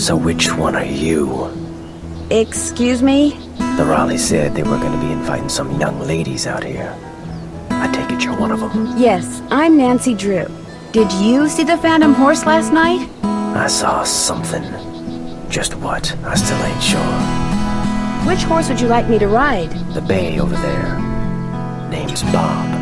So which one are you? Excuse me? The Raleigh said they were going to be inviting some young ladies out here. I take it you're one of them. Yes, I'm Nancy Drew. Did you see the Phantom Horse last night? I saw something. Just what? I still ain't sure. Which horse would you like me to ride? The bay over there. Name's Bob.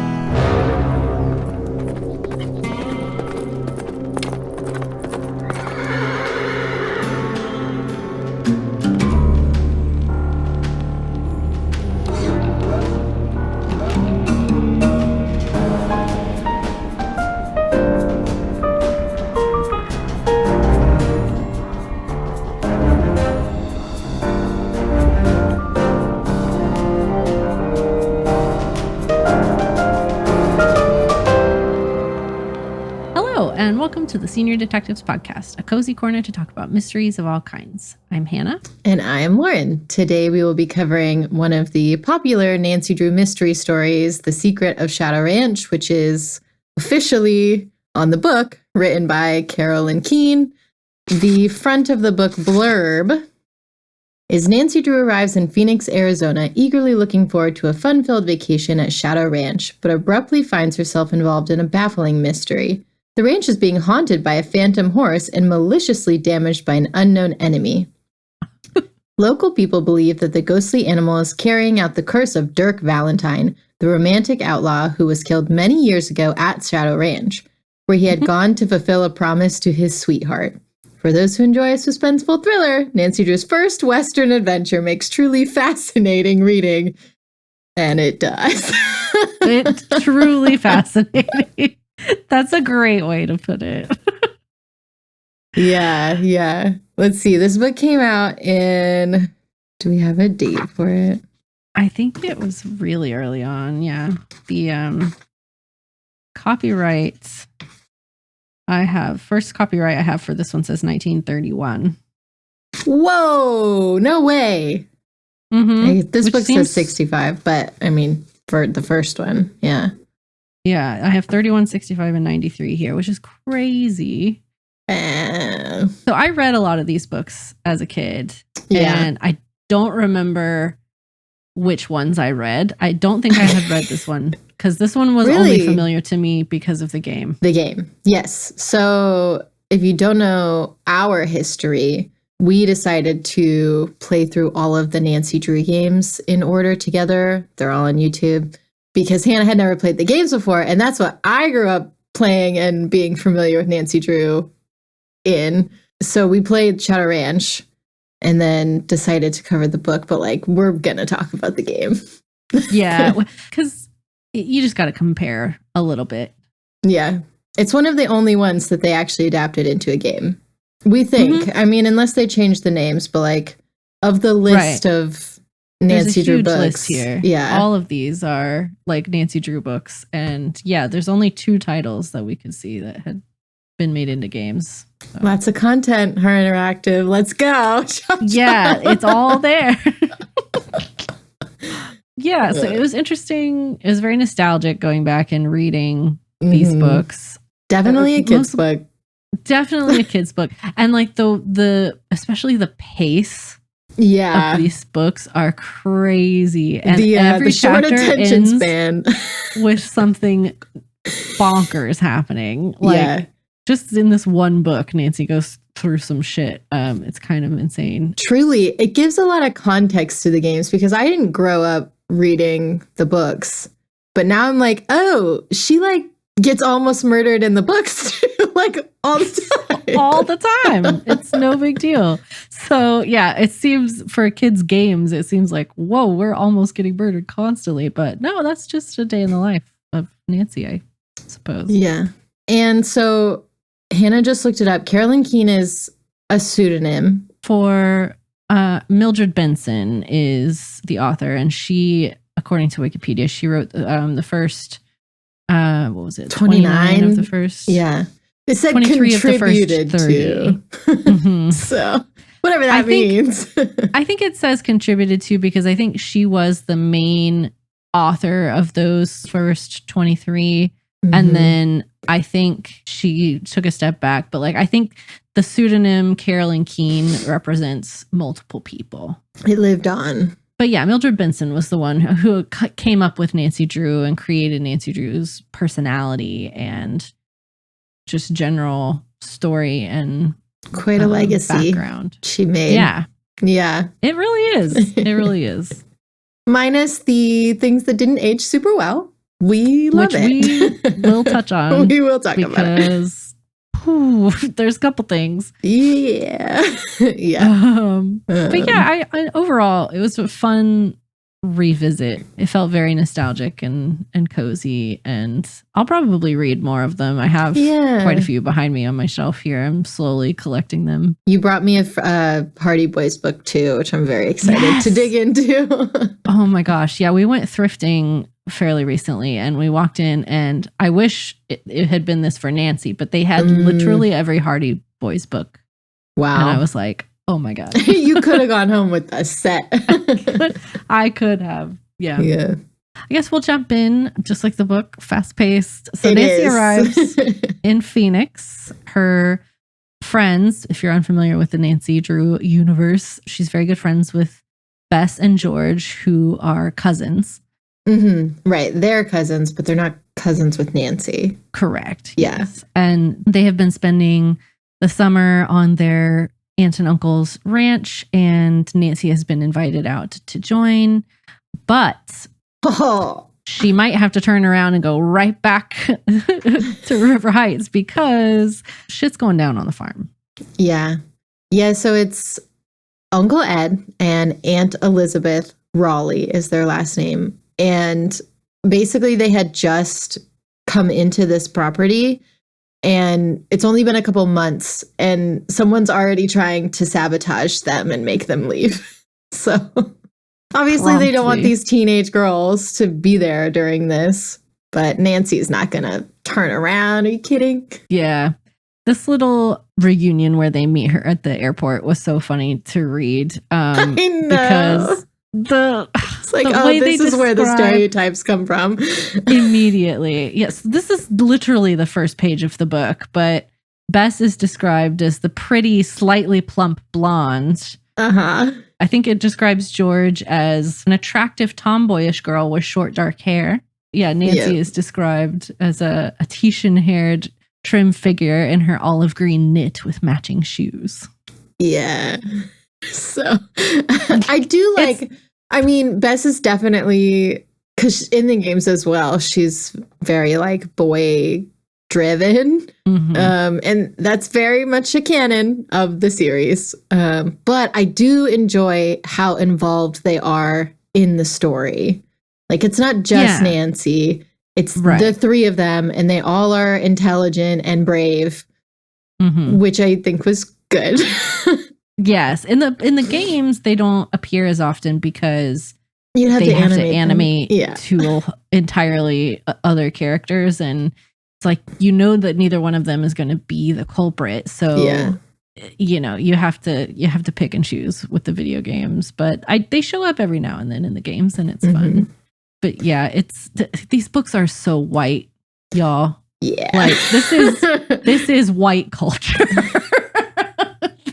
Welcome to the Senior Detectives Podcast, a cozy corner to talk about mysteries of all kinds. I'm Hannah. And I am Lauren. Today we will be covering one of the popular Nancy Drew mystery stories, The Secret of Shadow Ranch, which is officially on the book, written by Carolyn Keene. The front of the book blurb is Nancy Drew arrives in Phoenix, Arizona, eagerly looking forward to a fun-filled vacation at Shadow Ranch, but abruptly finds herself involved in a baffling mystery. The ranch is being haunted by a phantom horse and maliciously damaged by an unknown enemy. Local people believe that the ghostly animal is carrying out the curse of Dirk Valentine, the romantic outlaw who was killed many years ago at Shadow Ranch, where he had gone to fulfill a promise to his sweetheart. For those who enjoy a suspenseful thriller, Nancy Drew's first Western adventure makes truly fascinating reading. And it does. It's truly fascinating. That's a great way to put it. Yeah. Let's see. This book came out in... Do we have a date for it? I think it was really early on. Yeah. The copyright first copyright I have for this one says 1931. Whoa! No way. Mm-hmm. This book says 65, but I mean, for the first one, yeah. Yeah, I have 31, 65, and 93 here, which is crazy. So I read a lot of these books as a kid, and I don't remember which ones I read. I don't think I had read this one, because this one was only familiar to me because of the game. The game, yes. So if you don't know our history, we decided to play through all of the Nancy Drew games in order together. They're all on YouTube. Because Hannah had never played the games before, and that's what I grew up playing and being familiar with Nancy Drew in. So we played Shadow Ranch and then decided to cover the book, but we're going to talk about the game. Yeah, because you just got to compare a little bit. Yeah. It's one of the only ones that they actually adapted into a game. We think. I mean, unless they changed the names, but of the list of Nancy Drew books list here. Yeah. All of these are Nancy Drew books. And yeah, there's only 2 titles that we could see that had been made into games. So. Lots of content, Her Interactive. Let's go. Yeah, it's all there. Yeah, so it was interesting. It was very nostalgic going back and reading these books. Definitely a kid's book. Definitely a kid's book. And the especially the pace of these books are crazy, and every short chapter attention ends span with something bonkers happening. Just in this one book, Nancy goes through some shit. It's kind of insane. Truly, it gives a lot of context to the games, because I didn't grow up reading the books, but now I'm oh, she gets almost murdered in the books too, all the time. All the time. It's no big deal. So yeah, it seems for kids' games, it seems whoa, we're almost getting murdered constantly. But no, that's just a day in the life of Nancy, I suppose. Yeah. And so Hannah just looked it up. Carolyn Keene is a pseudonym. For Mildred Benson is the author, and she, according to Wikipedia, she wrote the first what was it? 29 of the first. Yeah. It said 23 contributed of the first 30. to. So whatever that means. I think it says contributed to, because I think she was the main author of those first 23. And then I think she took a step back. But like, I think the pseudonym Carolyn Keene represents multiple people. It lived on. But yeah, Mildred Benson was the one who came up with Nancy Drew and created Nancy Drew's personality and just general story and quite a legacy background she made. Yeah. Yeah. It really is. It really is. Minus the things that didn't age super well. We love it. We will touch on. We will talk about it. Because there's a couple things. Yeah. Yeah. But yeah, I overall, it was a fun revisit. It felt very nostalgic and cozy. And I'll probably read more of them. I have quite a few behind me on my shelf here. I'm slowly collecting them. You brought me a Hardy Boys book too, which I'm very excited to dig into. Oh my gosh. Yeah, we went thrifting fairly recently and we walked in and I wish it had been this for Nancy, but they had literally every Hardy Boys book. Wow. And I was like, oh my God. You could have gone home with a set. I could have. Yeah. Yeah. I guess we'll jump in, just like the book, fast paced. So Nancy arrives in Phoenix. Her friends, if you're unfamiliar with the Nancy Drew universe, she's very good friends with Bess and George, who are cousins. Mm-hmm. Right. They're cousins, but they're not cousins with Nancy. Correct. Yeah. Yes. And they have been spending the summer on their aunt and uncle's ranch, and Nancy has been invited out to join. But she might have to turn around and go right back to River Heights because shit's going down on the farm. Yeah. Yeah. So it's Uncle Ed and Aunt Elizabeth Raleigh is their last name. And basically they had just come into this property and it's only been a couple months and someone's already trying to sabotage them and make them leave. So obviously they don't want these teenage girls to be there during this, but Nancy's not going to turn around. Are you kidding? Yeah. This little reunion where they meet her at the airport was so funny to read. I know. Because it's like, this is where the stereotypes come from. Immediately. Yes, this is literally the first page of the book, but Bess is described as the pretty, slightly plump blonde. Uh-huh. I think it describes George as an attractive tomboyish girl with short dark hair. Yeah, Nancy is described as a Tahitian-haired trim figure in her olive green knit with matching shoes. Yeah. So I do like, I mean, Bess is definitely, because in the games as well, she's very like boy driven. Mm-hmm. And that's very much a canon of the series. But I do enjoy how involved they are in the story. Like it's not just Nancy, it's the three of them and they all are intelligent and brave, which I think was good. Yes, in the games they don't appear as often because you have they have to animate two entirely other characters, and it's like that neither one of them is going to be the culprit. So you have to pick and choose with the video games, but they show up every now and then in the games, and it's fun. But yeah, these books are so white, y'all. Yeah, like this is white culture.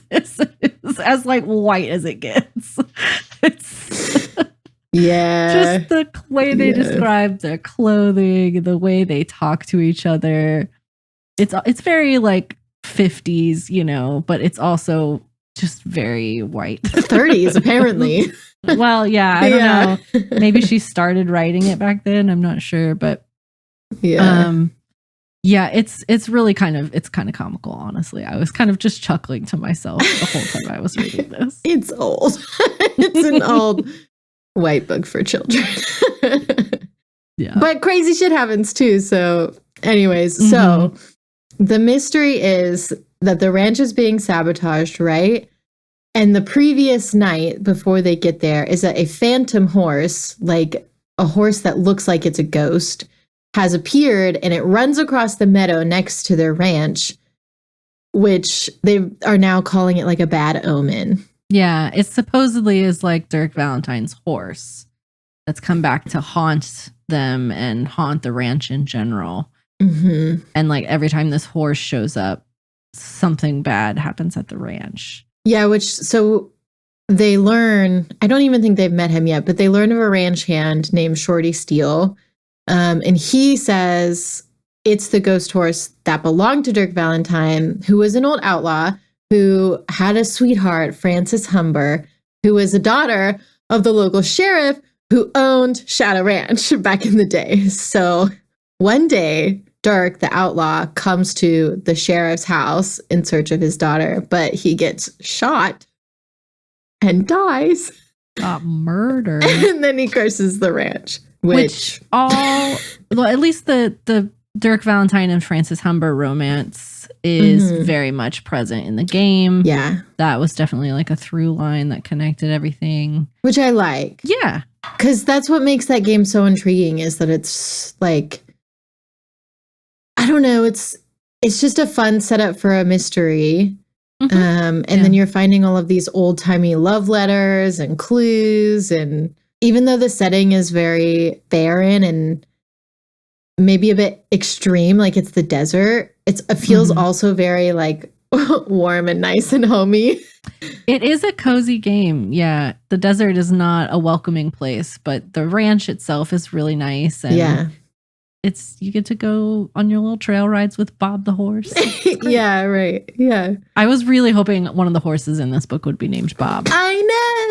This is as like white as it gets. It's just the way they describe their clothing, the way they talk to each other. It's very like 50s, but it's also just very white. 30s apparently. Well, yeah, I don't know. Maybe she started writing it back then. I'm not sure, but yeah, it's really kind of comical, honestly. I was kind of just chuckling to myself the whole time I was reading this. It's old. It's an old white book for children. Yeah. But crazy shit happens too. So anyways, so the mystery is that the ranch is being sabotaged, right? And the previous night before they get there is that a phantom horse, like a horse that looks like it's a ghost, has appeared and it runs across the meadow next to their ranch, which they are now calling it like a bad omen. Yeah, it supposedly is like Dirk Valentine's horse that's come back to haunt them and haunt the ranch in general. Mm-hmm. And like every time this horse shows up, something bad happens at the ranch. Yeah, so they learn, I don't even think they've met him yet, but they learn of a ranch hand named Shorty Steele. And he says it's the ghost horse that belonged to Dirk Valentine, who was an old outlaw who had a sweetheart, Frances Humber, who was a daughter of the local sheriff who owned Shadow Ranch back in the day. So one day, Dirk, the outlaw, comes to the sheriff's house in search of his daughter, but he gets shot and dies. Got murdered. And then he curses the ranch. Which well, at least the Dirk Valentine and Frances Humber romance is very much present in the game. Yeah. That was definitely like a through line that connected everything. Which I like. Yeah. Because that's what makes that game so intriguing, is that it's like, I don't know, it's just a fun setup for a mystery. And then you're finding all of these old-timey love letters and clues, and even though the setting is very barren and maybe a bit extreme, like it's the desert, it feels also very like warm and nice and homey. It is a cozy game. Yeah. The desert is not a welcoming place, but the ranch itself is really nice. And yeah. You get to go on your little trail rides with Bob the horse. Yeah, right. Yeah. I was really hoping one of the horses in this book would be named Bob. I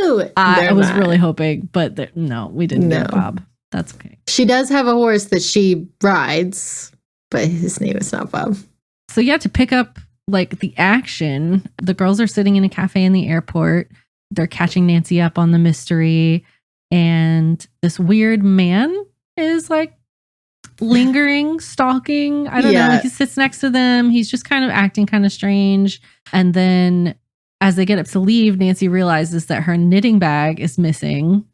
know. I was really hoping, but no, we didn't get Bob. That's okay. She does have a horse that she rides, but his name is not Bob. So yeah, to pick up like the action, the girls are sitting in a cafe in the airport. They're catching Nancy up on the mystery, and this weird man is like lingering, stalking. I don't know. He sits next to them. He's just kind of acting kind of strange. And then as they get up to leave, Nancy realizes that her knitting bag is missing.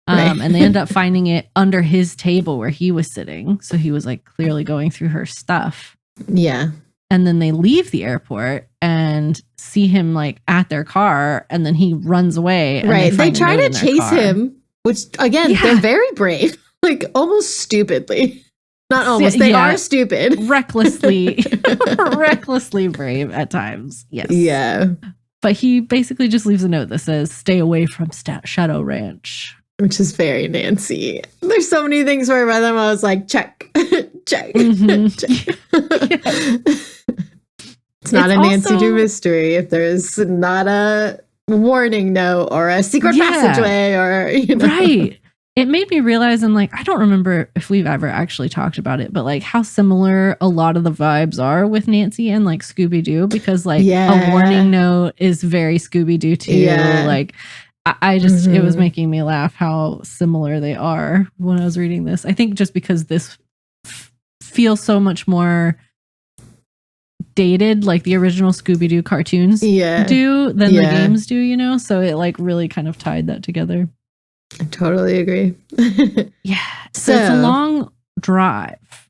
And they end up finding it under his table where he was sitting. So he was like clearly going through her stuff. Yeah. And then they leave the airport and see him like at their car. And then he runs away. And they try to chase him, which again, they're very brave, like almost stupidly. Not almost. They are stupid. Recklessly brave at times. Yes. Yeah. But he basically just leaves a note that says, "Stay away from Shadow Ranch." Which is very Nancy. There's so many things where I read them, I was like, check, check, check. It's not a Nancy Drew mystery if there's not a warning note or a secret passageway or, you know. Right. It made me realize, and like, I don't remember if we've ever actually talked about it, but like how similar a lot of the vibes are with Nancy and like Scooby-Doo, because like a warning note is very Scooby-Doo too. Yeah. Like I just, it was making me laugh how similar they are when I was reading this. I think just because this feels so much more dated, like the original Scooby-Doo cartoons do than the games do, you know? So it like really kind of tied that together. I totally agree. So it's a long drive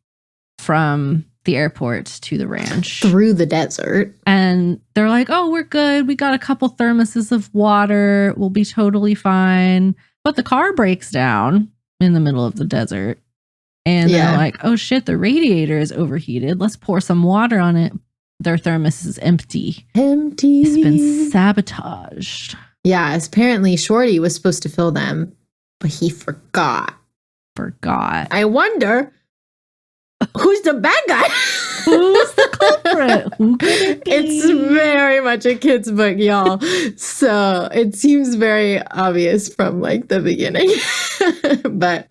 from the airport to the ranch. Through the desert. And they're like, oh, we're good. We got a couple thermoses of water. We'll be totally fine. But the car breaks down in the middle of the desert. And they're like, oh shit, the radiator is overheated. Let's pour some water on it. Their thermos is empty. It's been sabotaged. Yeah, apparently Shorty was supposed to fill them, but he forgot. I wonder who's the bad guy? Who's the culprit? Who could it be? It's very much a kid's book, y'all. So it seems very obvious from like the beginning. But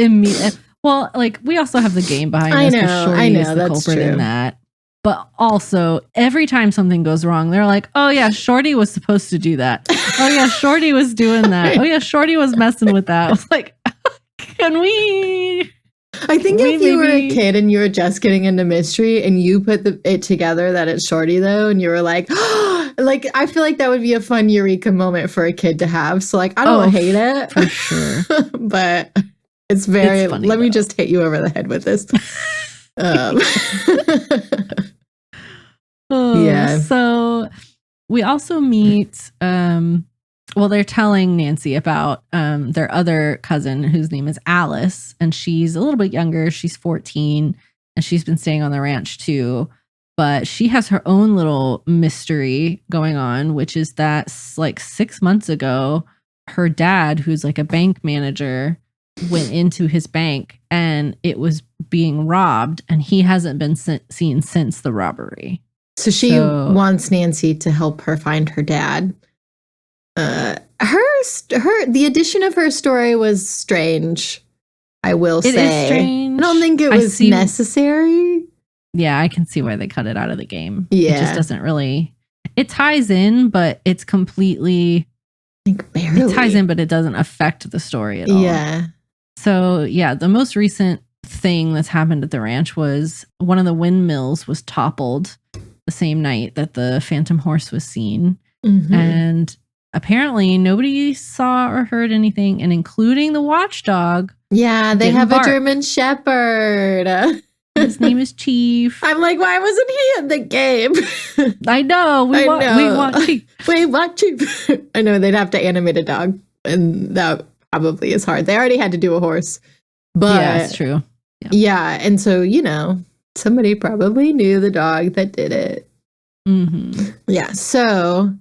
well, like we also have the game behind us. I know, that's culprit in that. But also, every time something goes wrong, they're like, oh yeah, Shorty was supposed to do that. Oh yeah, Shorty was doing that. Oh yeah, Shorty was messing with that. I was like, can we... I think if you were a kid and you were just getting into mystery and you put it together that it's Shorty though, and you were like, like, I feel like that would be a fun eureka moment for a kid to have. So like, I don't hate it. For sure. But it's very, funny, let me just hit you over the head with this. So we also meet they're telling Nancy about their other cousin whose name is Alice, and she's a little bit younger. She's 14, and she's been staying on the ranch too. But she has her own little mystery going on, which is that like 6 months ago, her dad, who's like a bank manager, went into his bank and it was being robbed, and he hasn't been seen since the robbery. So she wants Nancy to help her find her dad. The addition of her story was strange, I will say. It is strange. I don't think it was necessary. Yeah, I can see why they cut it out of the game. Yeah. It just doesn't really... It ties in, but it's completely... barely. It ties in, but it doesn't affect the story at all. Yeah. So, yeah, the most recent thing that's happened at the ranch was one of the windmills was toppled the same night that the Phantom Horse was seen. Mm-hmm. And apparently nobody saw or heard anything, and including the watchdog. Yeah, they have a German Shepherd. His name is Chief. I'm like, why wasn't he in the game? I know. We want Chief. We want Chief. I know they'd have to animate a dog, and that probably is hard. They already had to do a horse. But yeah, it's true. Yeah. And so, somebody probably knew the dog that did it. Mm-hmm. Yeah. So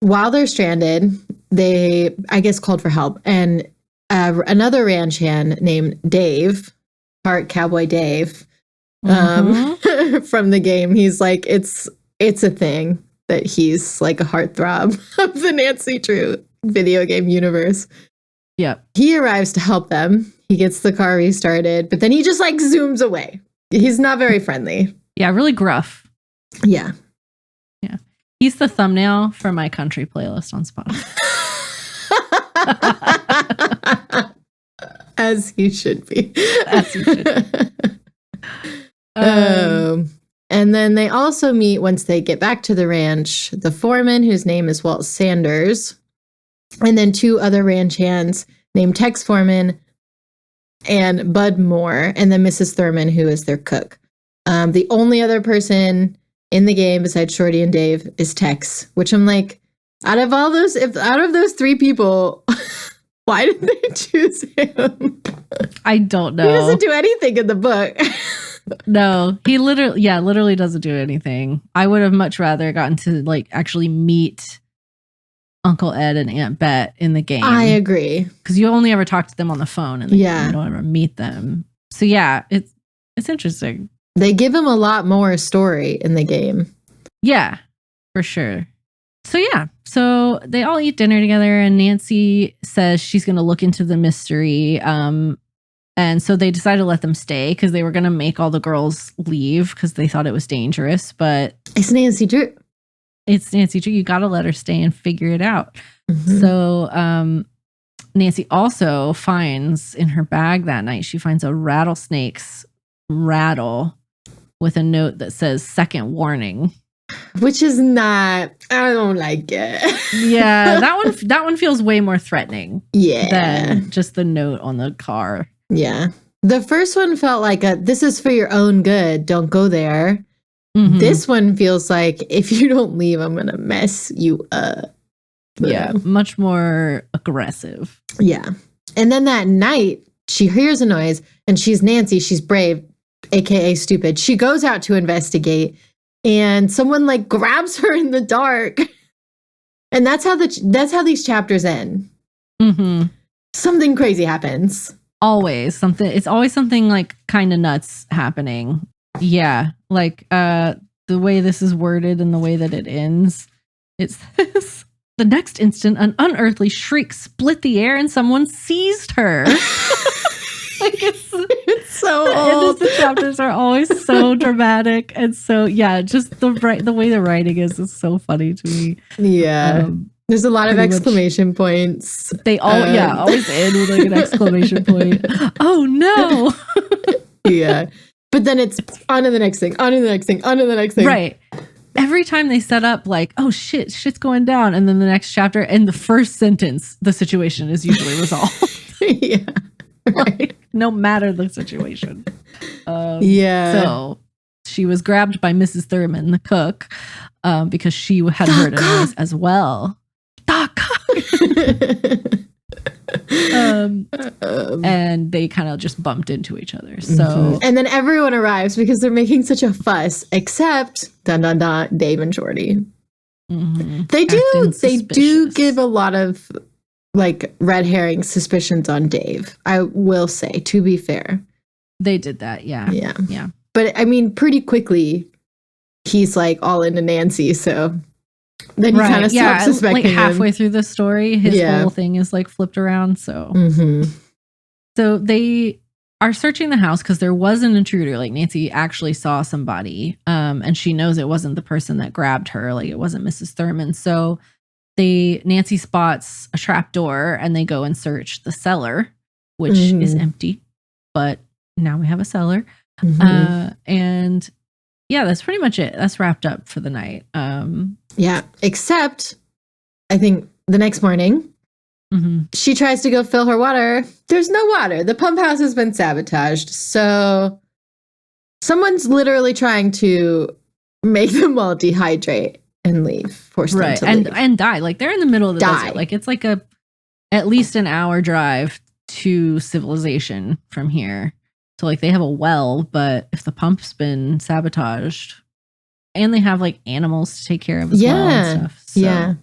while they're stranded, they, I guess, called for help. And another ranch hand named Dave, part Cowboy Dave, from the game, he's like, it's a thing that he's like a heartthrob of the Nancy Drew video game universe. Yep. He arrives to help them. He gets the car restarted, but then he just like zooms away. He's not very friendly. Yeah, really gruff. Yeah. Yeah. He's the thumbnail for my country playlist on Spotify. As he should be. As he should be. And then they also meet, once they get back to the ranch, the foreman, whose name is Walt Sanders, and then two other ranch hands named Tex Foreman and Bud Moore, and then Mrs. Thurman, who is their cook. The only other person in the game besides Shorty and Dave is Tex, which I'm like, out of those three people, why did they choose him? I don't know. He doesn't do anything in the book. No, he literally doesn't do anything. I would have much rather gotten to like actually meet Uncle Ed and Aunt Bet in the game. I agree. Because you only ever talk to them on the phone, and you don't ever meet them. So yeah, it's interesting. They give him a lot more story in the game. Yeah, for sure. So yeah, so they all eat dinner together, and Nancy says she's going to look into the mystery. And so they decided to let them stay because they were going to make all the girls leave because they thought it was dangerous. But it's Nancy Drew. It's Nancy Drew. You got to let her stay and figure it out. Mm-hmm. So Nancy also finds in her bag that night, she finds a rattlesnake's rattle with a note that says "second warning," which is not. I don't like it. Yeah, that one feels way more threatening. Yeah, than just the note on the car. Yeah, the first one felt like this is for your own good. Don't go there. Mm-hmm. This one feels like if you don't leave, I'm gonna mess you up. Yeah, much more aggressive. Yeah, and then that night she hears a noise, and she's Nancy. She's brave, aka stupid. She goes out to investigate, and someone like grabs her in the dark, and that's how these chapters end. Mm-hmm. Something crazy happens. Always something. It's always something like kind of nuts happening. Yeah, like the way this is worded and the way that it ends. It's this. The next instant, an unearthly shriek split the air and someone seized her. Like it's so old. The chapters are always so dramatic, and so just the way the writing is so funny to me. Yeah, there's a lot of exclamation points. They all always end with like an exclamation point. Oh no! Yeah, but then it's on to the next thing, on to the next thing, on to the next thing. Right. Every time they set up like, oh shit's going down, and then the next chapter, in the first sentence, the situation is usually resolved. Yeah. Right. Like, no matter the situation. So she was grabbed by Mrs. Thurman, the cook, because she had heard a noise as well. The cook. And they kind of just bumped into each other. So And then everyone arrives because they're making such a fuss, except Dave and Shorty. They do suspicious. give a lot of like red herring suspicions on Dave. I will say, to be fair. They did that, yeah. Yeah. But I mean, pretty quickly, he's like all into Nancy. So then you kind of stop suspecting like halfway him. through the story, his whole thing is like flipped around. So, so they are searching the house because there was an intruder. Like Nancy actually saw somebody, and she knows it wasn't the person that grabbed her. Like it wasn't Mrs. Thurman. So Nancy spots a trap door and they go and search the cellar, which is empty. But now we have a cellar. And yeah, that's pretty much it. That's wrapped up for the night. Yeah, except I think the next morning, she tries to go fill her water. There's no water. The pump house has been sabotaged. So someone's literally trying to make them all dehydrate and leave. Force them to leave. And die. Like they're in the middle of the desert. Like it's like at least an hour drive to civilization from here. So like they have a well, but if the pump's been sabotaged, and they have like animals to take care of as well and stuff. So. Yeah.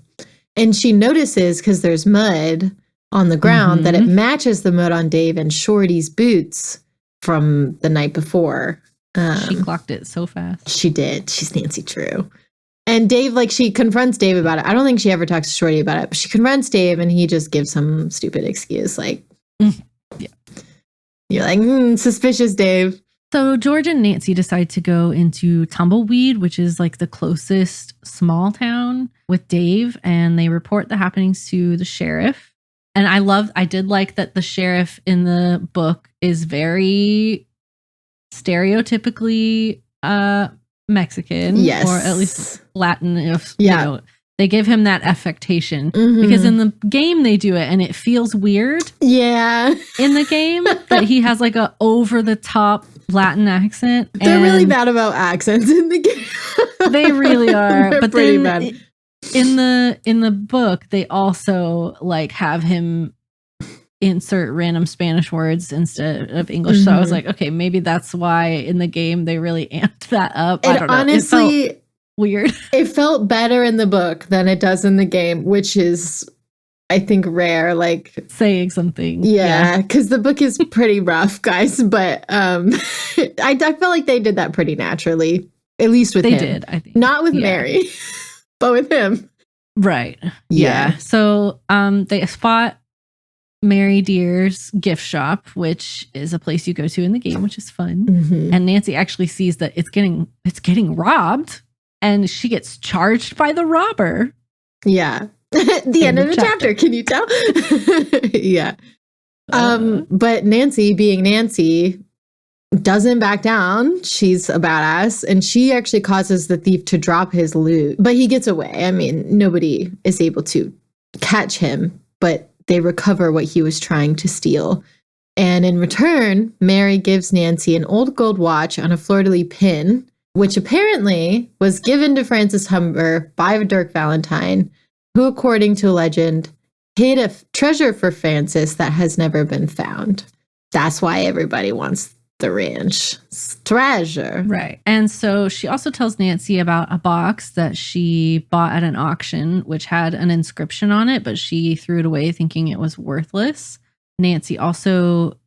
And she notices, because there's mud on the ground, that it matches the mud on Dave and Shorty's boots from the night before. She clocked it so fast. She did. She's Nancy Drew. And Dave, like, she confronts Dave about it. I don't think she ever talks to Shorty about it, but she confronts Dave and he just gives some stupid excuse. Like, you're like, suspicious, Dave. So George and Nancy decide to go into Tumbleweed, which is like the closest small town with Dave, and they report the happenings to the sheriff. And I did like that the sheriff in the book is very stereotypically Mexican, or at least Latin. If you know, they give him that affectation because in the game they do it, and it feels weird. Yeah, in the game that he has like a over the top Latin accent. They're really bad about accents in the game. They really are. They're but pretty then bad. In the book, they also like have him insert random Spanish words instead of English. So I was like, okay, maybe that's why in the game they really amped that up. I don't know. Honestly, it felt weird. It felt better in the book than it does in the game, which is, I think, rare. Like saying something. Yeah, because the book is pretty rough, guys. But I felt like they did that pretty naturally, at least with him. They did, I think. Not with Mary, but with him. Right. Yeah. So they spot Mary Deer's gift shop, which is a place you go to in the game, which is fun. And Nancy actually sees that it's getting robbed, and she gets charged by the robber. Yeah. The end of the chapter. Can you tell? Yeah. But Nancy, being Nancy, doesn't back down. She's a badass, and she actually causes the thief to drop his loot, but he gets away. I mean, nobody is able to catch him, but they recover what he was trying to steal. And in return, Mary gives Nancy an old gold watch on a fleur-de-lis pin, which apparently was given to Francis Humber by Dirk Valentine, who, according to legend, hid a treasure for Francis that has never been found. That's why everybody wants the ranch. It's treasure. Right. And so she also tells Nancy about a box that she bought at an auction, which had an inscription on it, but she threw it away thinking it was worthless. Nancy also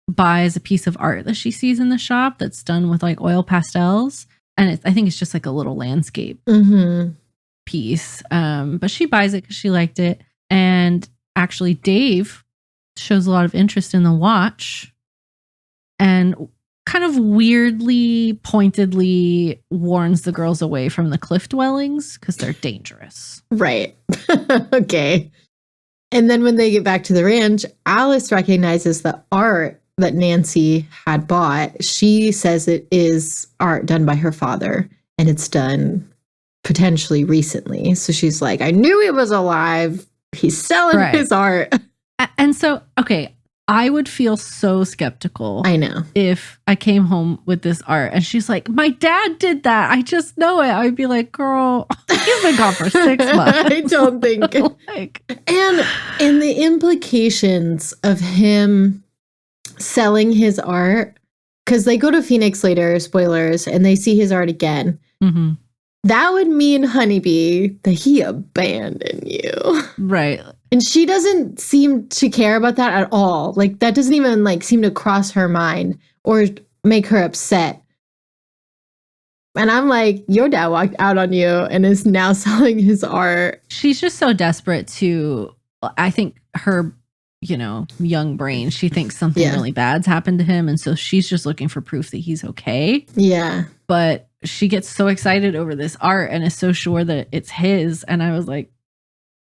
buys a piece of art that she sees in the shop that's done with like oil pastels. And I think it's just like a little landscape piece. But she buys it because she liked it. And actually, Dave shows a lot of interest in the watch and kind of weirdly, pointedly warns the girls away from the cliff dwellings because they're dangerous. Right. Okay. And then when they get back to the ranch, Alice recognizes the art that Nancy had bought. She says it is art done by her father, and it's done potentially recently. So she's like, I knew he was alive. He's selling his art. And so, okay, I would feel so skeptical. I know. If I came home with this art and she's like, my dad did that. I just know it. I'd be like, girl, you've been gone for 6 months. I don't think. And the implications of him selling his art, because they go to Phoenix later, spoilers, and they see his art again. Mm-hmm. That would mean, Honeybee, that he abandoned you. Right. And she doesn't seem to care about that at all. Like, that doesn't even, like, seem to cross her mind or make her upset. And I'm like, your dad walked out on you and is now selling his art. She's just so desperate to, I think her, young brain, she thinks something really bad's happened to him. And so she's just looking for proof that he's okay. Yeah. But she gets so excited over this art and is so sure that it's his. And I was like,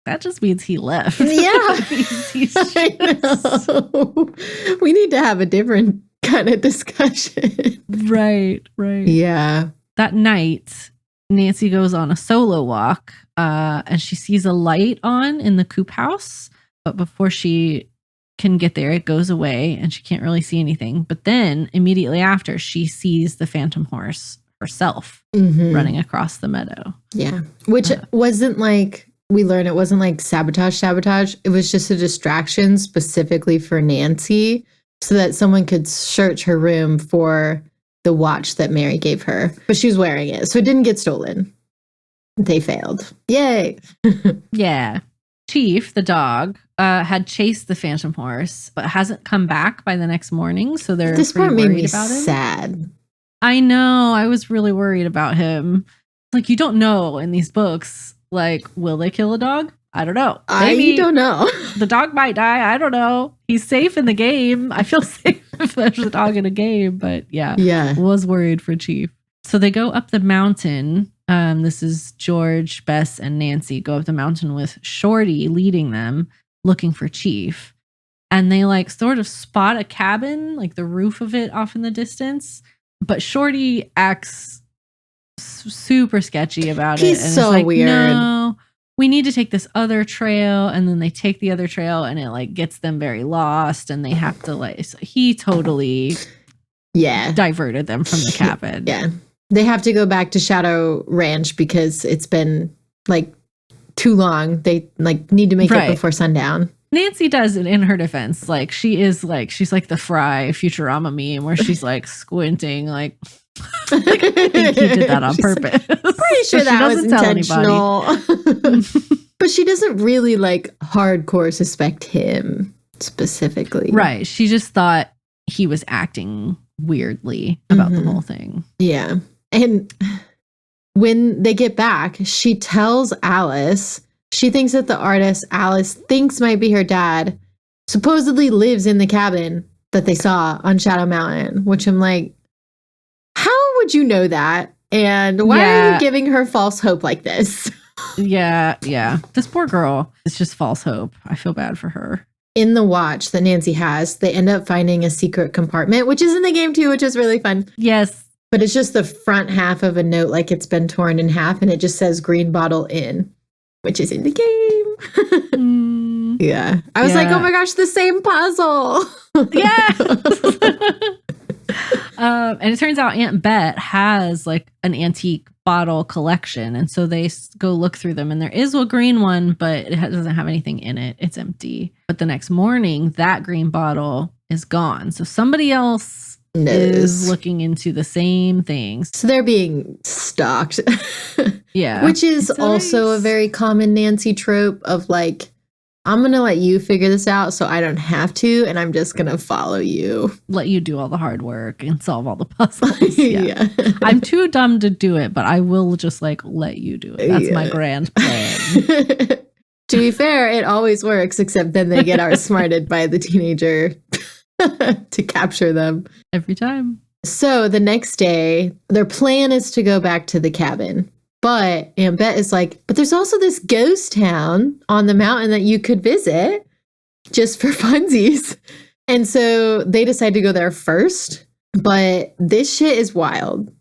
that just means he left. Yeah. he's I know. We need to have a different kind of discussion. Right. Yeah. That night, Nancy goes on a solo walk and she sees a light on in the coop house. But before she can get there, it goes away and she can't really see anything. But then immediately after, she sees the phantom horse herself running across the meadow. Yeah. Which wasn't like, we learned it wasn't like sabotage. It was just a distraction specifically for Nancy so that someone could search her room for the watch that Mary gave her. But she was wearing it, so it didn't get stolen. They failed. Yay. Yeah. Chief, the dog, had chased the phantom horse, but hasn't come back by the next morning. So they're this part pretty made worried me about him. sad. I know. I was really worried about him. Like, you don't know in these books. Like, will they kill a dog? I don't know. I don't know. The dog might die. I don't know. He's safe in the game. I feel safe if there's a dog in a game. But yeah, was worried for Chief. So they go up the mountain. This is George, Bess, and Nancy go up the mountain with Shorty leading them, looking for Chief. And they like sort of spot a cabin, like the roof of it off in the distance. But Shorty acts super sketchy about it. He's and so it's like, weird. No, we need to take this other trail. And then they take the other trail and it like gets them very lost. And they have to like, so he totally diverted them from the cabin. Yeah. They have to go back to Shadow Ranch because it's been like too long. They like need to make it before sundown. Nancy does it in her defense. Like she's like the Fry Futurama meme where she's like squinting, like I think he did that on purpose. Pretty sure that was intentional. But she doesn't really like hardcore suspect him specifically. Right. She just thought he was acting weirdly about the whole thing. Yeah. And when they get back, she tells Alice, she thinks that the artist Alice thinks might be her dad supposedly lives in the cabin that they saw on Shadow Mountain, which I'm like, how would you know that? And why are you giving her false hope like this? Yeah. This poor girl. It's just false hope. I feel bad for her. In the watch that Nancy has, they end up finding a secret compartment, which is in the game too, which is really fun. Yes. But it's just the front half of a note, like it's been torn in half, and it just says green bottle in, which is in the game. Yeah. I was like, oh my gosh, the same puzzle. And it turns out Aunt Bet has like an antique bottle collection. And so they go look through them and there is a green one, but it doesn't have anything in it. It's empty. But the next morning, that green bottle is gone. So somebody else is looking into the same things. So they're being stalked. Yeah. Which is also a very common Nancy trope of like, I'm going to let you figure this out so I don't have to, and I'm just going to follow you. Let you do all the hard work and solve all the puzzles. Yeah. I'm too dumb to do it, but I will just like let you do it. That's my grand plan. To be fair, it always works, except then they get outsmarted by the teenager to capture them. Every time. So the next day, their plan is to go back to the cabin. But Aunt Bet is like, but there's also this ghost town on the mountain that you could visit just for funsies. And so they decide to go there first. But this shit is wild.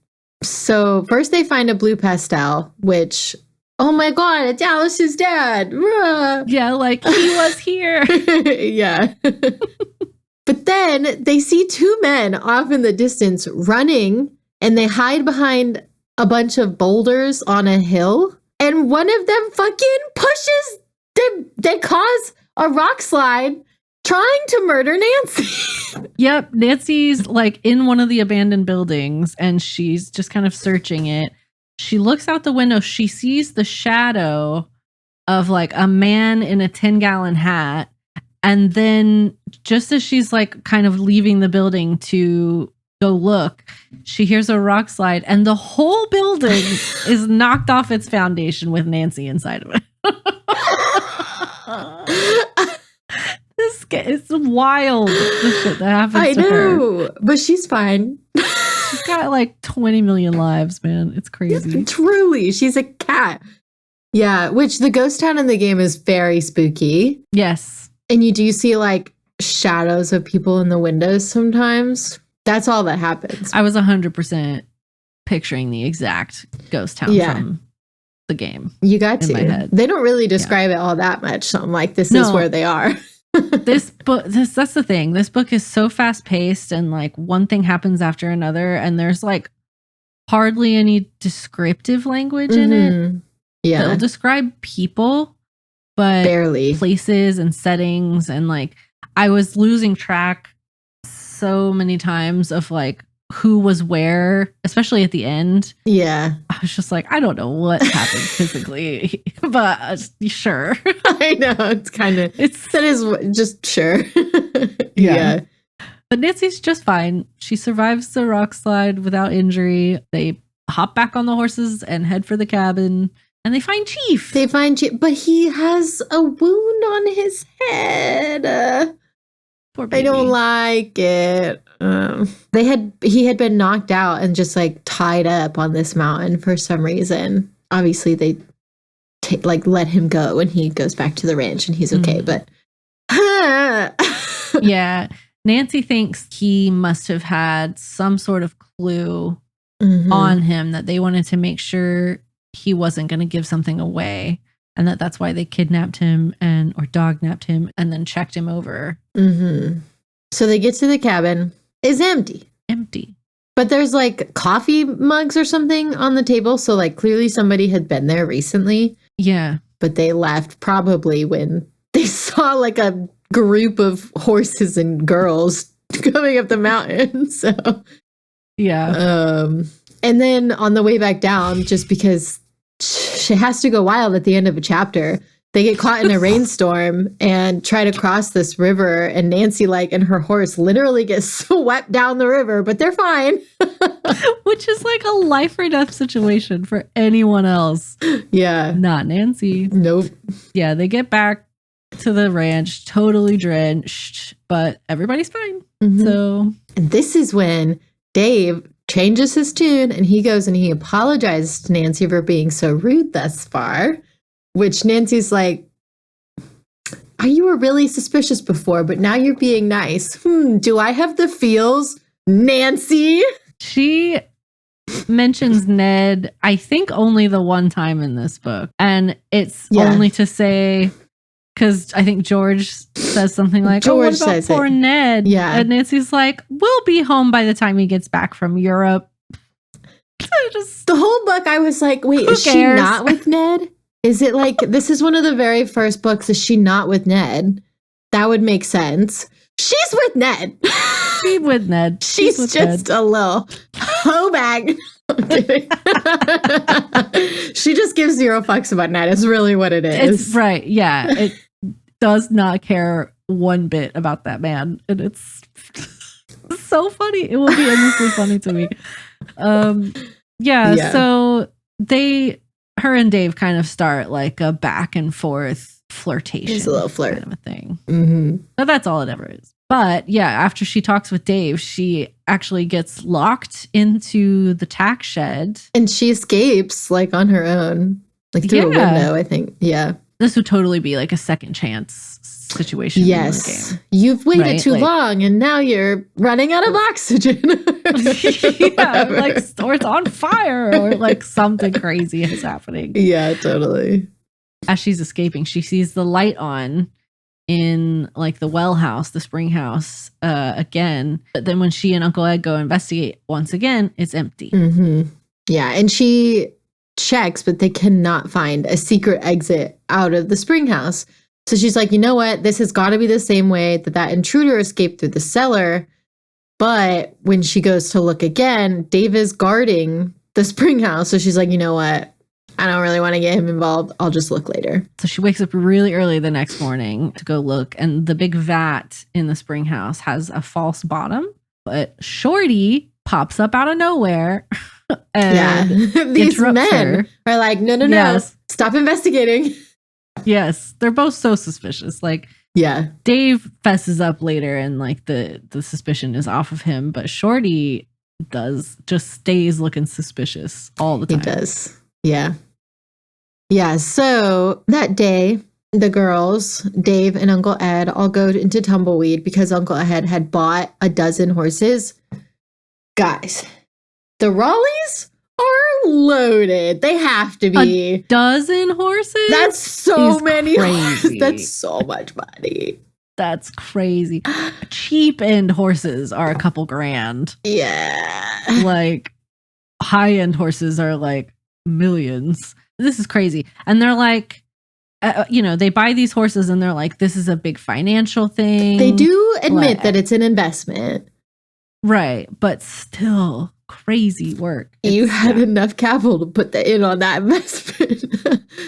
So first they find a blue pastel, which, oh my God, it's Alice's dad. Yeah, like he was here. Yeah. But then they see two men off in the distance running, and they hide behind a bunch of boulders on a hill. And one of them fucking pushes, they cause a rock slide trying to murder Nancy. Yep. Nancy's like in one of the abandoned buildings and she's just kind of searching it. She looks out the window. She sees the shadow of like a man in a 10-gallon hat. And then just as she's like kind of leaving the building to go look, she hears a rock slide and the whole building is knocked off its foundation with Nancy inside of it. It's wild, the shit that happens to her. But she's fine. She's got like 20 million lives, man. It's crazy. Truly, she's a cat. Yeah, which the ghost town in the game is very spooky. Yes. And you do see like shadows of people in the windows sometimes. That's all that happens. I was 100% picturing the exact ghost town from the game. You got in to. my head. They don't really describe it all that much. So I'm like, this is where they are. This book, that's the thing. This book is so fast paced and like one thing happens after another. And there's like hardly any descriptive language in it. Yeah. It'll describe people, but barely places and settings. And like, I was losing track so many times of like who was where, especially at the end. Yeah. I was just like, I don't know what happened physically, but sure. I know. It's kind of, that is just sure. Yeah. But Nancy's just fine. She survives the rock slide without injury. They hop back on the horses and head for the cabin and they find Chief. But he has a wound on his head. Poor baby. I don't like it. He had been knocked out and just like tied up on this mountain for some reason. Obviously, they let him go and he goes back to the ranch and he's okay. But yeah, Nancy thinks he must have had some sort of clue on him that they wanted to make sure he wasn't going to give something away. And that's why they kidnapped him or dog-napped him and then checked him over. So they get to the cabin. It's empty. But there's like coffee mugs or something on the table. So like clearly somebody had been there recently. Yeah. But they left probably when they saw like a group of horses and girls coming up the mountain. So yeah. And then on the way back down, just because she has to go wild at the end of a chapter, they get caught in a rainstorm and try to cross this river. And Nancy, and her horse literally gets swept down the river, but they're fine. Which is like a life or death situation for anyone else. Yeah. Not Nancy. Nope. Yeah, they get back to the ranch totally drenched, but everybody's fine. So and this is when Dave changes his tune and he goes and he apologizes to Nancy for being so rude thus far, which Nancy's like, you were really suspicious before, but now you're being nice. Do I have the feels, Nancy? She mentions Ned, I think only the one time in this book. And it's only to say, because I think George says something like, what about poor Ned? Yeah. And Nancy's like, we'll be home by the time he gets back from Europe. The whole book, I was like, wait, is she not with Ned? Is it like, this is one of the very first books, is she not with Ned? That would make sense. She's with Ned. She's with Ned. She's just a little hoe bag. I'm kidding. She just gives zero fucks about Ned. It's really what it is. It's right. Yeah. It does not care one bit about that man. And it's so funny. It will be endlessly funny to me. Yeah. So her and Dave kind of start like a back and forth flirtation. It's a little flirt kind of a thing. But that's all it ever is. But yeah, after she talks with Dave, she actually gets locked into the tack shed. And she escapes on her own, through a window, I think. Yeah. This would totally be like a second chance situation. Yes. In the game. You've waited too long and now you're running out of oxygen. Yeah, or it's on fire or something crazy is happening. Yeah, totally. As she's escaping, she sees the light on in like the well house, the spring house, again. But then when she and Uncle Ed go investigate once again, it's empty. Yeah, and she checks, but they cannot find a secret exit out of the spring house. So she's like, you know what? This has got to be the same way that intruder escaped through the cellar. But when she goes to look again, Dave is guarding the spring house. So she's like, you know what? I don't really want to get him involved. I'll just look later. So she wakes up really early the next morning to go look. And the big vat in the spring house has a false bottom. But Shorty pops up out of nowhere. And these men are like, no, yes. Stop investigating. Yes, they're both so suspicious. Like, yeah, Dave fesses up later and like the suspicion is off of him, but Shorty just stays looking suspicious all the time. He does. Yeah. Yeah, so that day, the girls, Dave and Uncle Ed, all go into Tumbleweed because Uncle Ed had bought a dozen horses. Guys, the Raleighs are loaded. They have to be. A dozen horses? That's so many crazy. That's so much money. That's crazy. Cheap end horses are a couple grand. Yeah. Like high end horses are like millions. This is crazy. And they're like, they buy these horses and they're like, this is a big financial thing. They do admit that it's an investment. Right. But still crazy work. You had enough capital to put in on that investment.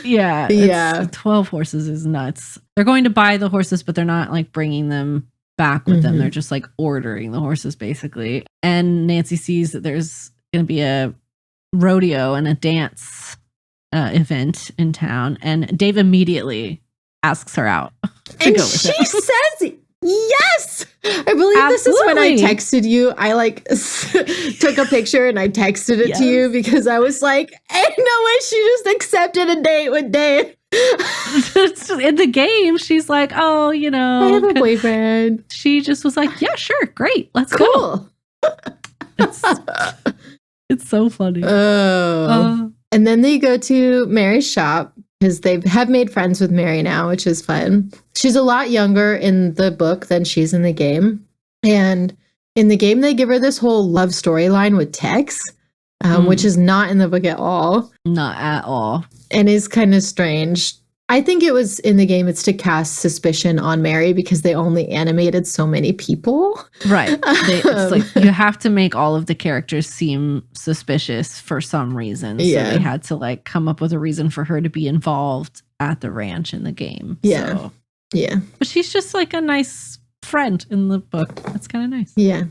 Yeah. 12 horses is nuts. They're going to buy the horses, but they're not like bringing them back with them. They're just like ordering the horses basically. And Nancy sees that there's going to be a rodeo and a dance event in town. And Dave immediately asks her out. And she says, yes, I believe Absolutely. This is when I texted you. I like took a picture and I texted it to you because I was like, ain't no way she just accepted a date with Dave. In the game, she's like, oh, I have a boyfriend. She just was like, yeah, sure, great, let's go. It's so funny. And then they go to Mary's shop because they have made friends with Mary now, which is fun. She's a lot younger in the book than she's in the game. And in the game, they give her this whole love storyline with Tex, which is not in the book at all. Not at all. And is kind of strange. I think it was in the game, it's to cast suspicion on Mary because they only animated so many people. Right. It's like you have to make all of the characters seem suspicious for some reason. So they had to like come up with a reason for her to be involved at the ranch in the game. Yeah. So. Yeah. But she's just like a nice friend in the book. That's kind of nice. Yeah.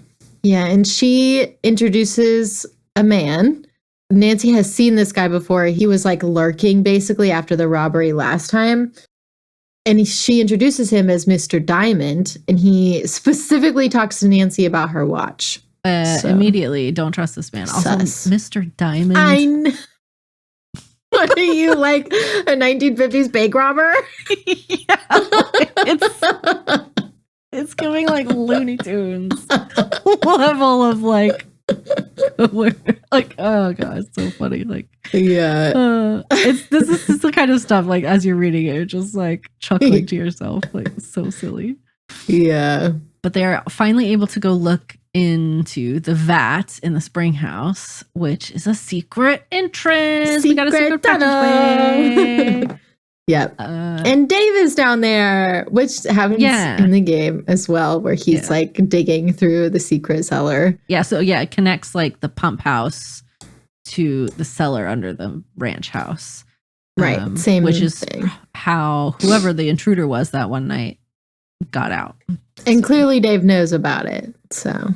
Yeah. And she introduces a man. Nancy has seen this guy before. He was like lurking basically after the robbery last time. And she introduces him as Mr. Diamond. And he specifically talks to Nancy about her watch. Immediately, don't trust this man. Also, Mr. Diamond. What are you, like a 1950s bank robber? It's giving like Looney Tunes level of like oh god, it's so funny. Like this is the kind of stuff like as you're reading it, you're just like chuckling to yourself, like it's so silly. Yeah. But they're finally able to go look into the vat in the spring house, which is a secret entrance. We got a secret passageway. Yep. And Dave is down there, which happens in the game as well, where he's like digging through the secret cellar. Yeah. So it connects like the pump house to the cellar under the ranch house. Right. Same which is thing. How whoever the intruder was that one night got out. And clearly Dave knows about it. So,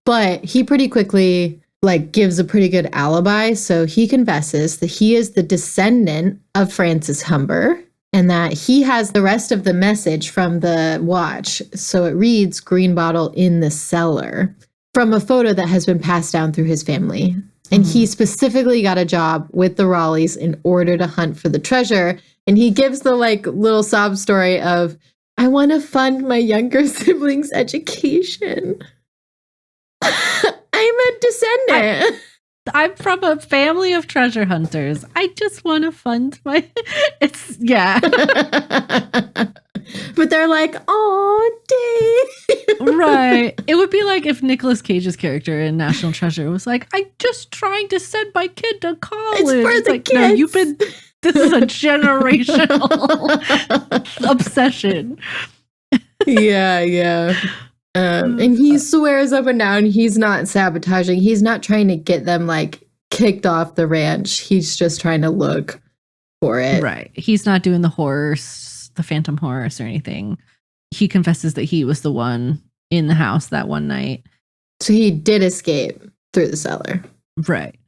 but he pretty quickly like gives a pretty good alibi. So he confesses that he is the descendant of Francis Humber and that he has the rest of the message from the watch. So it reads green bottle in the cellar from a photo that has been passed down through his family. And he specifically got a job with the Raleighs in order to hunt for the treasure. And he gives the like little sob story of, I want to fund my younger siblings' education. I'm a descendant. I'm from a family of treasure hunters. I just want to fund my... It's, But they're like, oh, Dave. Right. It would be like if Nicolas Cage's character in National Treasure was like, I'm just trying to send my kid to college. It's for the like, kids. No, this is a generational obsession. Yeah. And he swears up and down he's not sabotaging. He's not trying to get them like kicked off the ranch. He's just trying to look for it. Right. He's not doing the phantom horse or anything. He confesses that he was the one in the house that one night. So he did escape through the cellar. Right.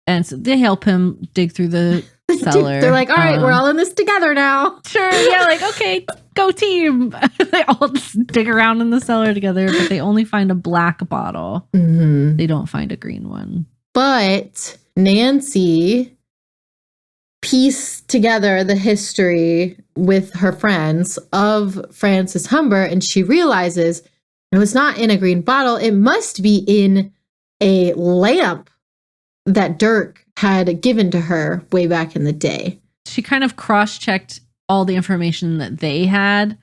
And so they help him dig through the cellar. They're like, all right, we're all in this together now. Sure. Yeah. Like, okay, go team. They all just dig around in the cellar together, but they only find a black bottle. Mm-hmm. They don't find a green one. But Nancy pieced together the history with her friends of Francis Humber, and she realizes no, it's not in a green bottle. It must be in a lamp that Dirk had given to her way back in the day. She kind of cross-checked all the information that they had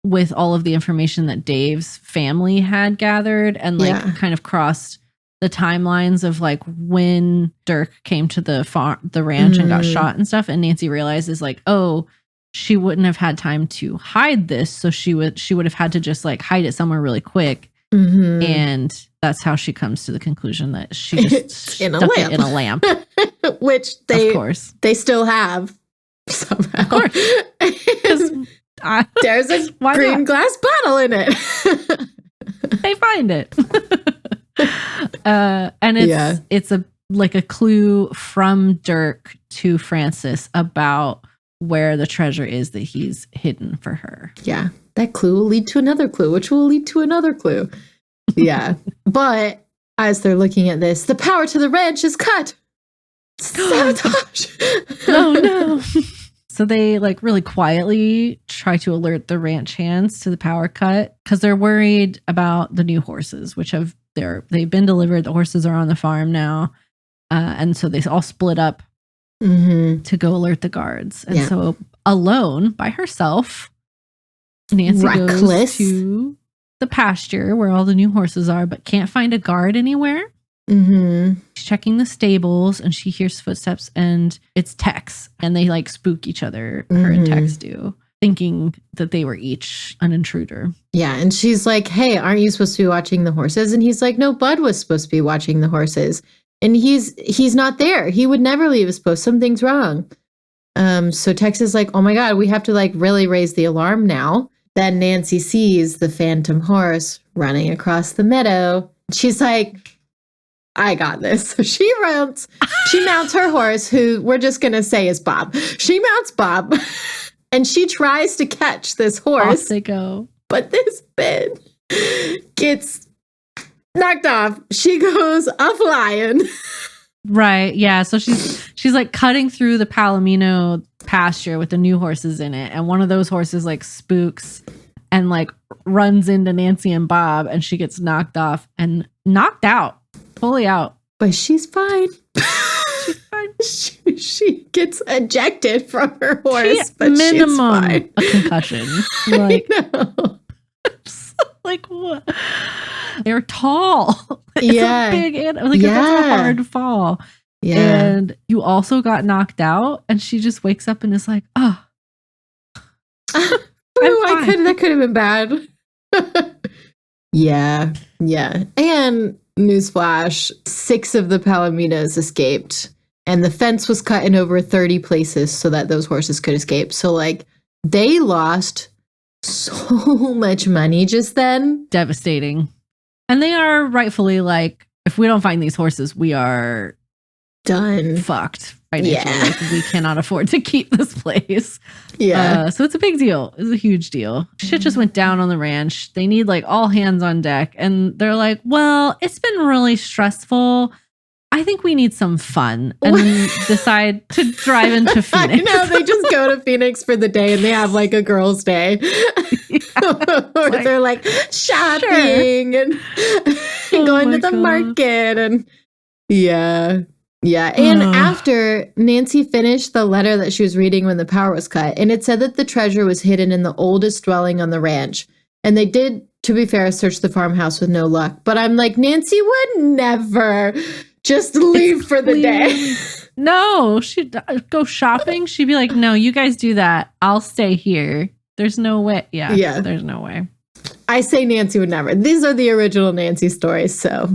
with all of the information that Dave's family had gathered, and like kind of crossed the timelines of like when Dirk came to the ranch and got shot and stuff. And Nancy realizes like, oh, she wouldn't have had time to hide this, so she would have had to just like hide it somewhere really quick. Mm-hmm. And that's how she comes to the conclusion that she just stuck it in a lamp. Which of course they still have somehow. Of course. There's a green glass bottle in it. They find it. And it's a clue from Dirk to Francis about where the treasure is that he's hidden for her. Yeah. That clue will lead to another clue, which will lead to another clue. Yeah. But as they're looking at this, the power to the ranch is cut. Sabotage. Oh no. So they like really quietly try to alert the ranch hands to the power cut because they're worried about the new horses, which they've been delivered. The horses are on the farm now. And so they all split up to go alert the guards. And so alone by herself, Nancy goes to the pasture where all the new horses are, but can't find a guard anywhere. Mm-hmm. She's checking the stables and she hears footsteps and it's Tex, and they like spook each other. Her and Tex do, thinking that they were each an intruder. Yeah. And she's like, hey, aren't you supposed to be watching the horses? And he's like, no, Bud was supposed to be watching the horses. And he's not there. He would never leave his post. Something's wrong. So Tex is like, oh my God, we have to like really raise the alarm now. Then Nancy sees the phantom horse running across the meadow. She's like, I got this. So she mounts her horse, who we're just going to say is Bob. She mounts Bob and she tries to catch this horse. Off they go. But this bitch gets knocked off. She goes a-flying. Right. Yeah. So she's like cutting through the Palomino pasture with the new horses in it. And one of those horses like spooks and like runs into Nancy and Bob, and she gets knocked off and knocked out. Fully out. But she's fine. She's fine. She gets ejected from her horse, but she's fine. A concussion. Like, like what? They're tall. It's a big animal. Like that's a hard fall. Yeah. And you also got knocked out, and she just wakes up and is like, oh. That could have been bad. Yeah. And newsflash, 6 of the Palominos escaped, and the fence was cut in over 30 places so that those horses could escape. So like they lost so much money just then. Devastating. And they are rightfully like, if we don't find these horses, we are done. Fucked financially. Yeah. Like, we cannot afford to keep this place. Yeah. So it's a big deal. It's a huge deal. Shit just went down on the ranch. They need like all hands on deck. And they're like, well, it's been really stressful. I think we need some fun, and decide to drive into Phoenix. I know, they just go to Phoenix for the day and they have like a girls' day. Or like, they're like shopping and going to the market. And Yeah. And after Nancy finished the letter that she was reading when the power was cut, and it said that the treasure was hidden in the oldest dwelling on the ranch. And they did, to be fair, search the farmhouse with no luck. But I'm like, Nancy would never just leave for the day. No, she'd go shopping. She'd be like, no, you guys do that. I'll stay here. There's no way. Yeah. There's no way. I say Nancy would never. These are the original Nancy stories. So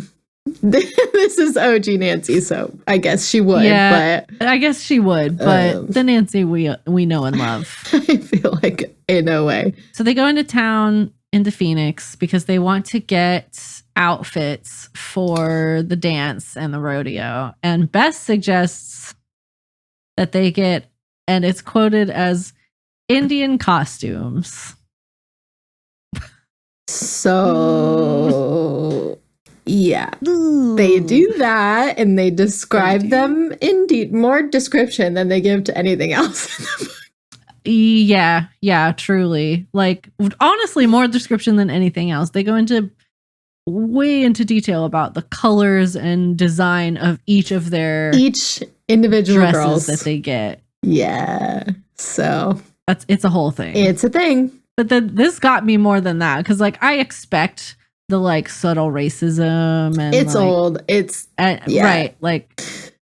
this is OG Nancy. So I guess she would. Yeah, but I guess she would. But the Nancy we know and love. I feel like in no way. So they go into town, into Phoenix, because they want to get outfits for the dance and the rodeo. And Bess suggests that they get, and it's quoted as Indian costumes. So, yeah, they do that and they describe them in more description than they give to anything else. Yeah, truly. Like, honestly, more description than anything else. They go way into detail about the colors and design of each individual dresses girls that they get. Yeah. So it's a whole thing. It's a thing. But then this got me more than that, because like I expect the like subtle racism and it's like, old. It's right. Like,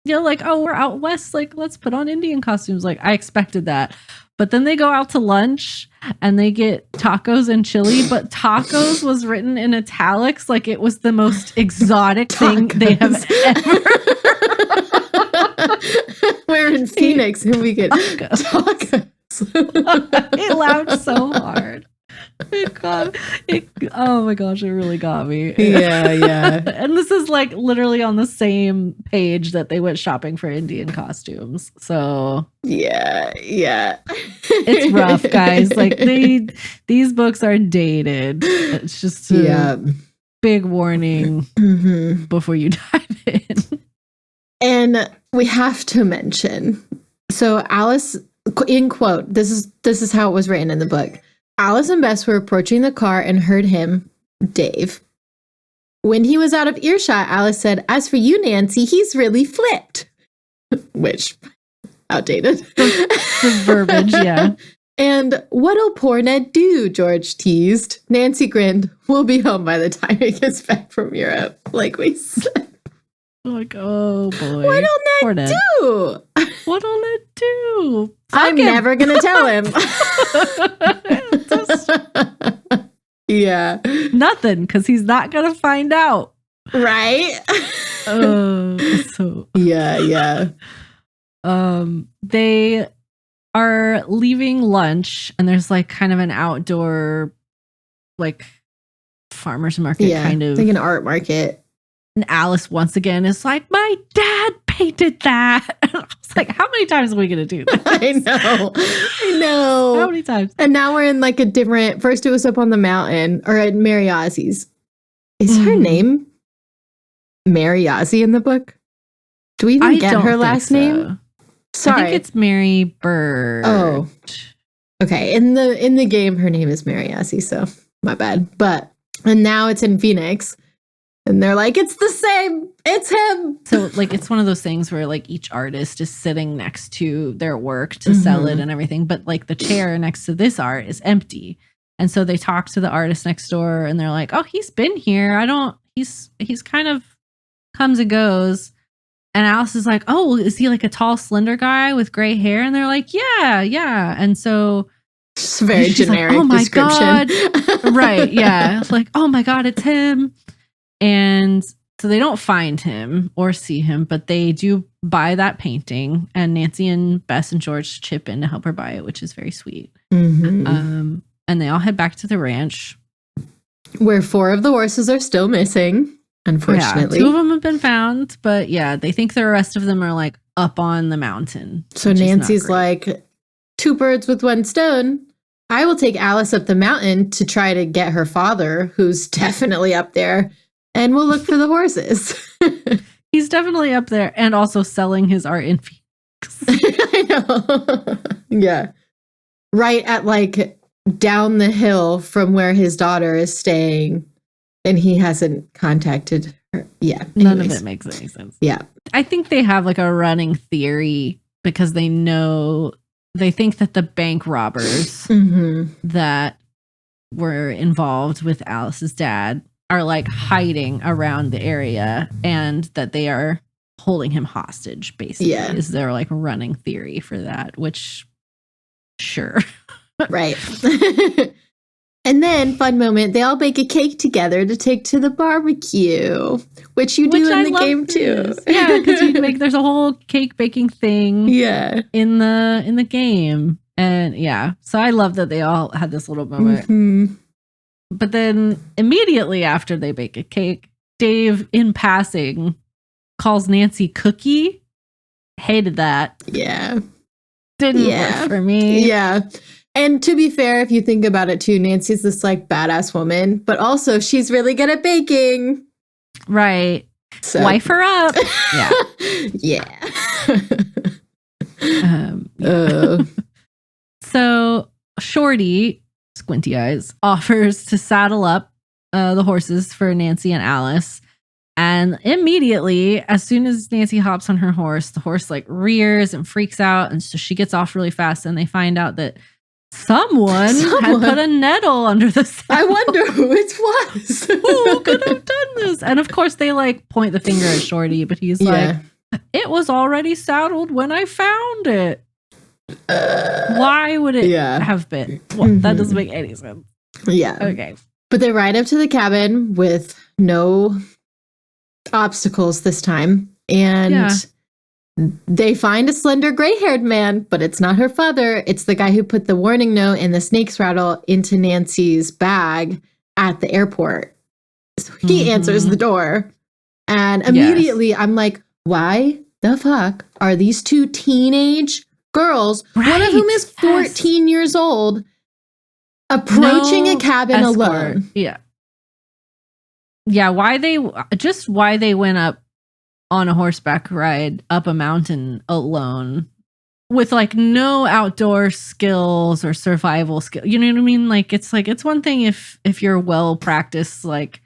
you know, like, oh, we're out west, like let's put on Indian costumes. Like I expected that. But then they go out to lunch and they get tacos and chili, but tacos was written in italics like it was the most exotic thing they have ever. We're in Phoenix and we get tacos. It laughed so hard. Oh my gosh, it really got me. Yeah. And this is like literally on the same page that they went shopping for Indian costumes. So yeah. It's rough, guys. Like these books are dated. It's just a big warning before you dive in. And we have to mention, so Alice, in quote, this is how it was written in the book. Alice and Bess were approaching the car and heard him, Dave. When he was out of earshot, Alice said, "As for you, Nancy, he's really flipped." Which, outdated. The verbiage, yeah. And what'll poor Ned do? George teased. Nancy grinned. We'll be home by the time he gets back from Europe, like we said. Like, oh boy. What'll Ned do? What'll Ned do? I'm never going to tell him. Yeah. Nothing, because he's not going to find out. Right? So. Yeah. They are leaving lunch and there's like kind of an outdoor, like farmer's market kind of. Like an art market. And Alice once again is like, my dad painted that. And I was like, how many times are we going to do that? I know. How many times? And now we're in like a different, first it was up on the mountain or at Mary Ozzy's. Is her name Mary Ozzy in the book? Do we even get her last name? Sorry. I think it's Mary Bird. Oh. Okay. In the game, her name is Mary Ozzy, so my bad. And now it's in Phoenix. And they're like, it's the same. It's him. So like, it's one of those things where like each artist is sitting next to their work to sell it and everything. But like the chair next to this art is empty. And so they talk to the artist next door and they're like, oh, he's been here. He's kind of comes and goes. And Alice is like, oh, is he like a tall, slender guy with gray hair? And they're like, yeah. And so it's a very generic like, oh my description. God. Right. Yeah. It's like, oh my God, it's him. And so they don't find him or see him, but they do buy that painting. And Nancy and Bess and George chip in to help her buy it, which is very sweet. And they all head back to the ranch, where 4 of the horses are still missing, unfortunately. Yeah, 2 of them have been found, but yeah, they think the rest of them are like up on the mountain. So Nancy's like, 2 birds with 1 stone. I will take Alice up the mountain to try to get her father, who's definitely up there. And we'll look for the horses. He's definitely up there and also selling his art in Phoenix. I know. Yeah. Right at like down the hill from where his daughter is staying. And he hasn't contacted Yeah. None of it makes any sense. Yeah. I think they have like a running theory because they think that the bank robbers that were involved with Alice's dad are like hiding around the area and that they are holding him hostage, basically. Yeah. Is their like running theory for that, which sure. Right. And then, fun moment, they all bake a cake together to take to the barbecue, which you do in the game too. Yeah, because there's a whole cake baking thing in the game. And yeah, so I love that they all had this little moment. But then immediately after they bake a cake, Dave, in passing, calls Nancy Cookie. Hated that. Yeah. Didn't work for me. Yeah. And to be fair, if you think about it too, Nancy's this like badass woman, but also she's really good at baking. Right. So. Wife her up. Yeah. So Shorty, Squinty Eyes, offers to saddle up the horses for Nancy and Alice. And immediately, as soon as Nancy hops on her horse, the horse like rears and freaks out. And so she gets off really fast. And they find out that someone had put a nettle under the saddle. I wonder who it was. Who could have done this? And of course, they like point the finger at Shorty, but he's like, it was already saddled when I found it. Why would it have been? Well, that doesn't make any sense. Yeah. Okay. But they ride up to the cabin with no obstacles this time. And they find a slender gray-haired man, but it's not her father. It's the guy who put the warning note and the snake's rattle into Nancy's bag at the airport. So he answers the door. And immediately I'm like, why the fuck are these two teenage girls, one of whom is 14 years old, approaching a cabin alone? Yeah. Yeah, why they went up on a horseback ride up a mountain alone with like no outdoor skills or survival skill. You know what I mean? Like it's one thing if you're well practiced like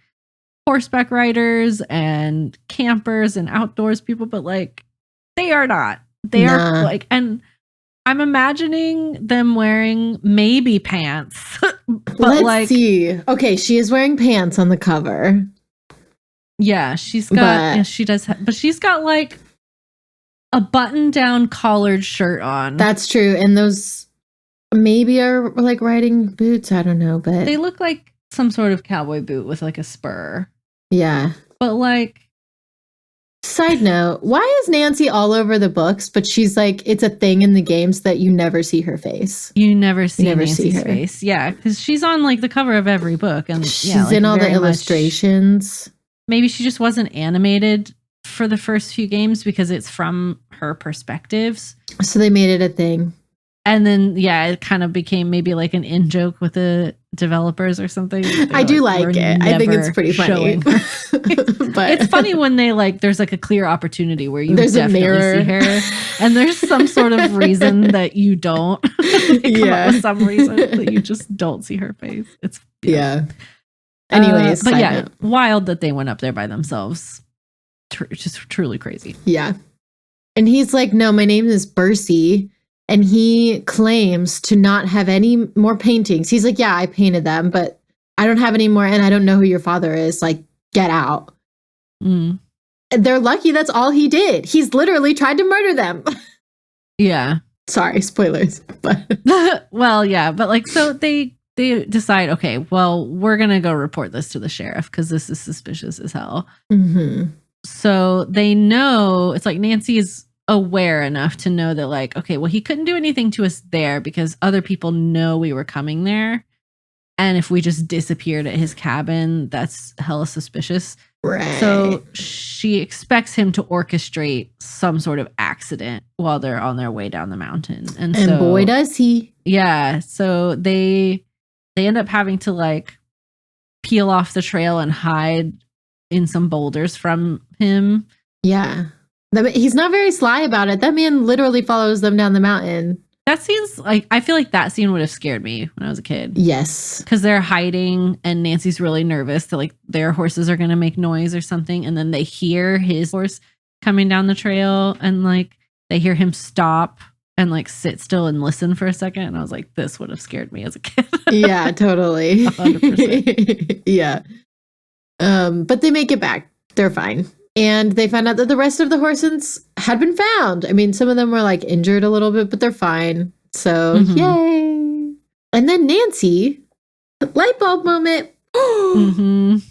horseback riders and campers and outdoors people, but like they are not. They are like, and I'm imagining them wearing maybe pants. But let's see. Okay, she is wearing pants on the cover. Yeah, she's got. She does, but she's got like a button-down collared shirt on. That's true, and those maybe are like riding boots. I don't know, but they look like some sort of cowboy boot with like a spur. Yeah, but like. Side note: why is Nancy all over the books? But she's like, it's a thing in the games that you never see her face. You never see Nancy's face. Yeah, because she's on like the cover of every book, and she's in all the illustrations. Maybe she just wasn't animated for the first few games because it's from her perspectives. So they made it a thing. And then, it kind of became maybe like an in joke with the developers or something. I do like it. I think it's pretty funny. But it's funny when they like, there's like a clear opportunity where you definitely see her. And there's some sort of reason that you don't. With some reason that you just don't see her face. It's Anyways, but wild that they went up there by themselves. Just truly crazy. Yeah. And he's like, no, my name is Bercy. And he claims to not have any more paintings. He's like, yeah, I painted them, but I don't have any more. And I don't know who your father is. Like, get out. And they're lucky that's all he did. He's literally tried to murder them. Yeah. Sorry, spoilers. But well, yeah. But like, so they decide, okay, well, we're going to go report this to the sheriff because this is suspicious as hell. So they know, it's like Nancy is aware enough to know that like, okay, well, he couldn't do anything to us there because other people know we were coming there. And if we just disappeared at his cabin, that's hella suspicious. Right. So she expects him to orchestrate some sort of accident while they're on their way down the mountain. And so, boy, does he. Yeah. So they end up having to like peel off the trail and hide in some boulders from him. Yeah. He's not very sly about it. That man literally follows them down the mountain. That scene's like, I feel like that scene would have scared me when I was a kid. Yes. Because they're hiding and Nancy's really nervous that like their horses are going to make noise or something. And then they hear his horse coming down the trail and like they hear him stop and like sit still and listen for a second. And I was like, this would have scared me as a kid. Yeah, totally. 100%. Yeah. But they make it back. They're fine. And they find out that the rest of the horses had been found. I mean, some of them were like injured a little bit, but they're fine. So, yay. And then Nancy, light bulb moment.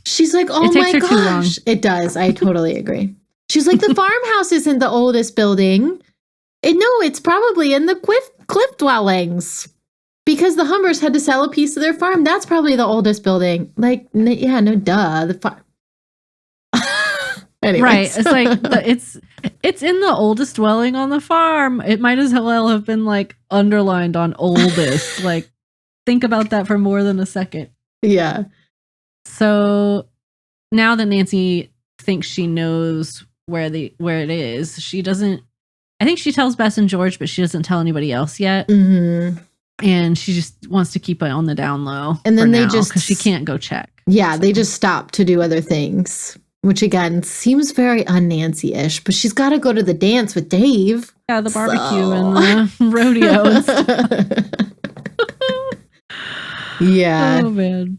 She's like, oh my gosh. It does. I totally agree. She's like, the farmhouse isn't the oldest building. No, it's probably in the cliff dwellings. Because the Humbers had to sell a piece of their farm. That's probably the oldest building. Like, yeah, no, duh. The farm. Anyways. Right. It's like it's in the oldest dwelling on the farm. It might as well have been like underlined on oldest. Like, think about that for more than a second. Yeah. So now that Nancy thinks she knows where it is, she doesn't. I think she tells Bess and George, but she doesn't tell anybody else yet. And she just wants to keep it on the down low. And then they just because she can't go check. Yeah, they just stop to do other things. Which again seems very un-Nancy-ish, but she's got to go to the dance with Dave. Yeah, the barbecue and the rodeo and stuff. Yeah. Oh, man.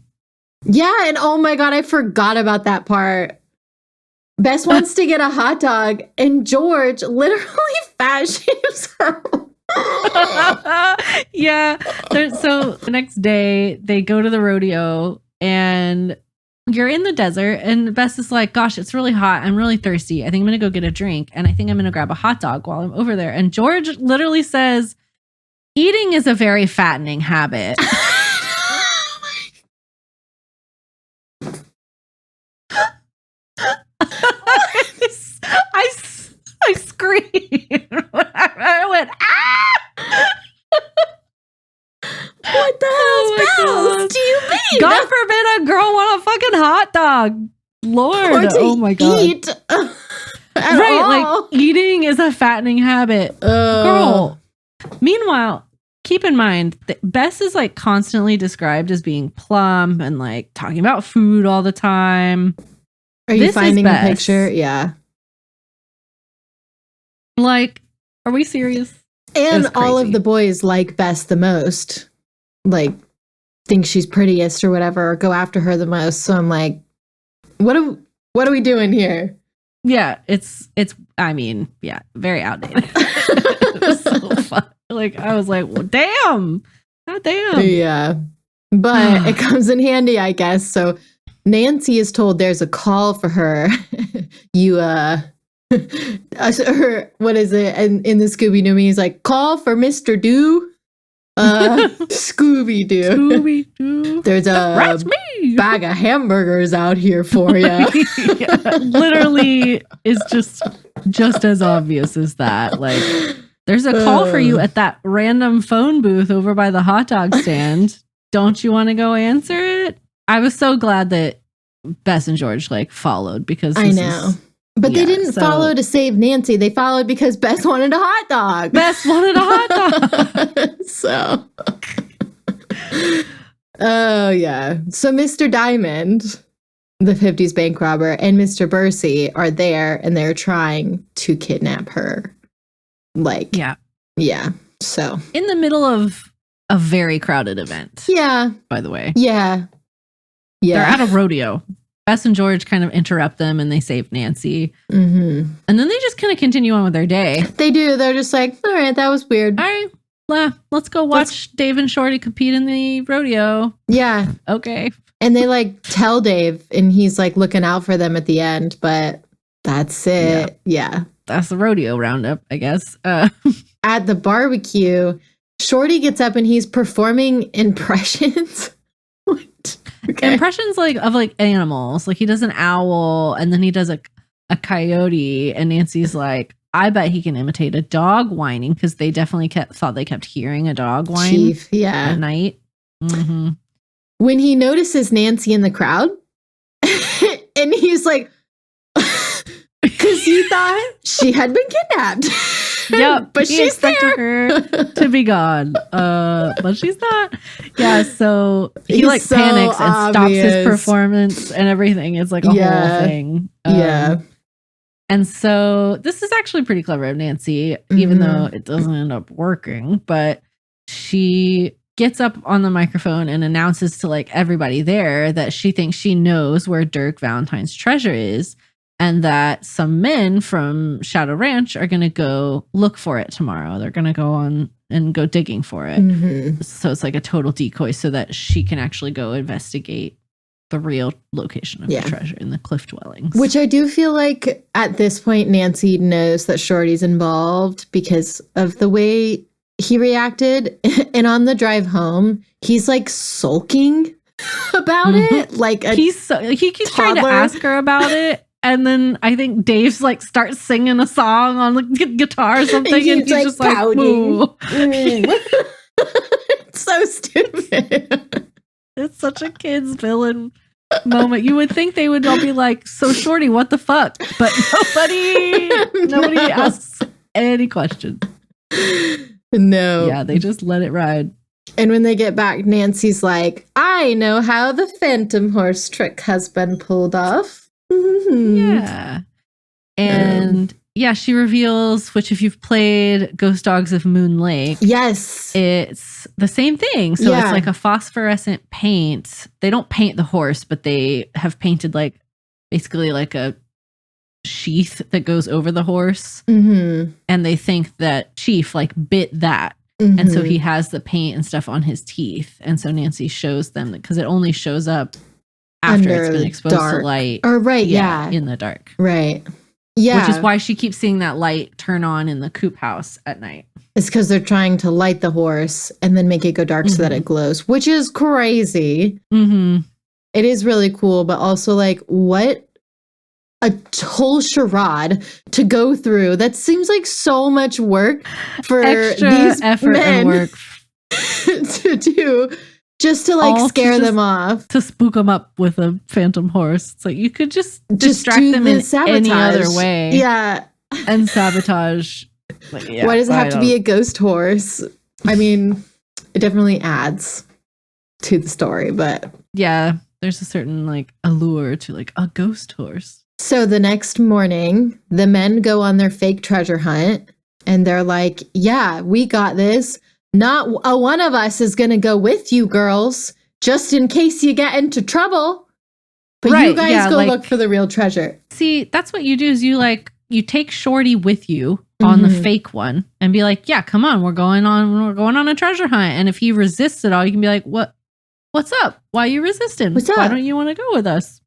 Yeah, and oh my God, I forgot about that part. Bess wants to get a hot dog, and George literally fat shames her. Yeah. So the next day, they go to the rodeo, and you're in the desert, and Bess is like, gosh, it's really hot. I'm really thirsty. I think I'm going to go get a drink, and I think I'm going to grab a hot dog while I'm over there. And George literally says, eating is a very fattening habit. I screamed. I went, ah! What the hell do you mean? God forbid a girl want a fucking hot dog. Lord, oh my God. Eat right, all. Like eating is a fattening habit. Girl. Meanwhile, keep in mind that Bess is like constantly described as being plump and like talking about food all the time. Are you finding a picture? Yeah. Like, are we serious? And all of the boys like Bess the most. Like, think she's prettiest or whatever, or go after her the most. So I'm like, what are we doing here? Yeah, it's I mean, yeah, very outdated. It was so fun. Like, I was like, well, damn. God damn. Yeah. But it comes in handy, I guess. So Nancy is told there's a call for her. Or what is it? And in the Scooby-Doo, he's like, call for Mr. Doo. Scooby-Doo. Scooby-Doo. There's a bag of hamburgers out here for you. Yeah, literally is just as obvious as that. Like, there's a call for you at that random phone booth over by the hot dog stand. Don't you want to go answer it? I was so glad that Bess and George like followed because I know. But they didn't follow to save Nancy. They followed because Bess wanted a hot dog. Bess wanted a hot dog. So. Oh, yeah. So Mr. Diamond, the 50s bank robber, and Mr. Bursey are there, and they're trying to kidnap her. Like, yeah. So. In the middle of a very crowded event. Yeah. By the way. Yeah. They're at a rodeo. Bess and George kind of interrupt them and they save Nancy. And then they just kind of continue on with their day. They do. They're just like, all right, that was weird. All right, let's go watch Dave and Shorty compete in the rodeo. Yeah. Okay. And they like tell Dave and he's like looking out for them at the end, but that's it. Yeah. That's the rodeo roundup, I guess. At the barbecue, Shorty gets up and he's performing impressions. Okay. Impressions of animals. Like he does an owl and then he does a coyote, and Nancy's like, I bet he can imitate a dog whining, because they definitely thought they kept hearing a dog whine at night. When he notices Nancy in the crowd and he's like, because he thought she had been kidnapped. Yep. But he she's expected there. her to be gone. But she's not. Yeah, so he He's like so panics and stops his obvious. performance and everything. It's like a Yeah. whole thing. Yeah. And so this is actually pretty clever of Nancy, even Mhm. though it doesn't end up working. But she gets up on the microphone and announces to like everybody there that she thinks she knows where Dirk Valentine's treasure is, and that some men from Shadow Ranch are going to go look for it tomorrow. They're going to go on and go digging for it. Mhm. So it's like a total decoy so that she can actually go investigate the real location of Yeah. the treasure in the cliff dwellings. Which I do feel like at this point, Nancy knows that Shorty's involved because of the way he reacted. And on the drive home, he's like sulking about it. Like he keeps trying to toddler. ask her about it. And then I think Dave's like starts singing a song on the guitar or something. And he's like just like, pouting. "Ooh." It's so stupid. It's such a kid's villain moment. You would think they would all be like, "So Shorty, what the fuck?" But nobody No. asks any questions. No. Yeah, they just let it ride. And when they get back, Nancy's like, I know how the Phantom Horse trick has been pulled off. Mhm. Yeah. And yeah, she reveals, which if you've played Ghost Dogs of Moon Lake, Yes. it's the same thing. So Yeah. it's like a phosphorescent paint. They don't paint the horse, but they have painted like basically like a sheath that goes over the horse. Mm-hmm. And they think that Chief like bit that. And so he has the paint and stuff on his teeth. And so Nancy shows them because it only shows up after it's Under been exposed dark. to light. Or right, yeah. In the dark. Right. Yeah. Which is why she keeps seeing that light turn on in the coop house at night. It's because they're trying to light the horse and then make it go dark so that it glows, which is crazy. Mm-hmm. It is really cool, but also like what a whole charade to go through. That seems like so much work for Extra these effort men and work to do just to like All to scare just- them off. to spook them up with a phantom horse. It's like you could just Just distract do them the in any other sabotage. way Yeah. and sabotage. Like, yeah, Why does it I have to be a ghost horse? I mean, it definitely adds to the story, but yeah, there's a certain like allure to like a ghost horse. so the next morning, the men go on their fake treasure hunt and they're like, yeah, we got this. Not a one of us is going to go with you girls, just in case you get into trouble. But you Right, guys yeah, go like- look for the real treasure. See, that's what you do is you take Shorty with you on the Mhm. fake one and be like, yeah, come on, we're going on a treasure hunt. And if he resists at all, you can be like, what's up? Why are you resisting? What's Why up? don't you want to go with us?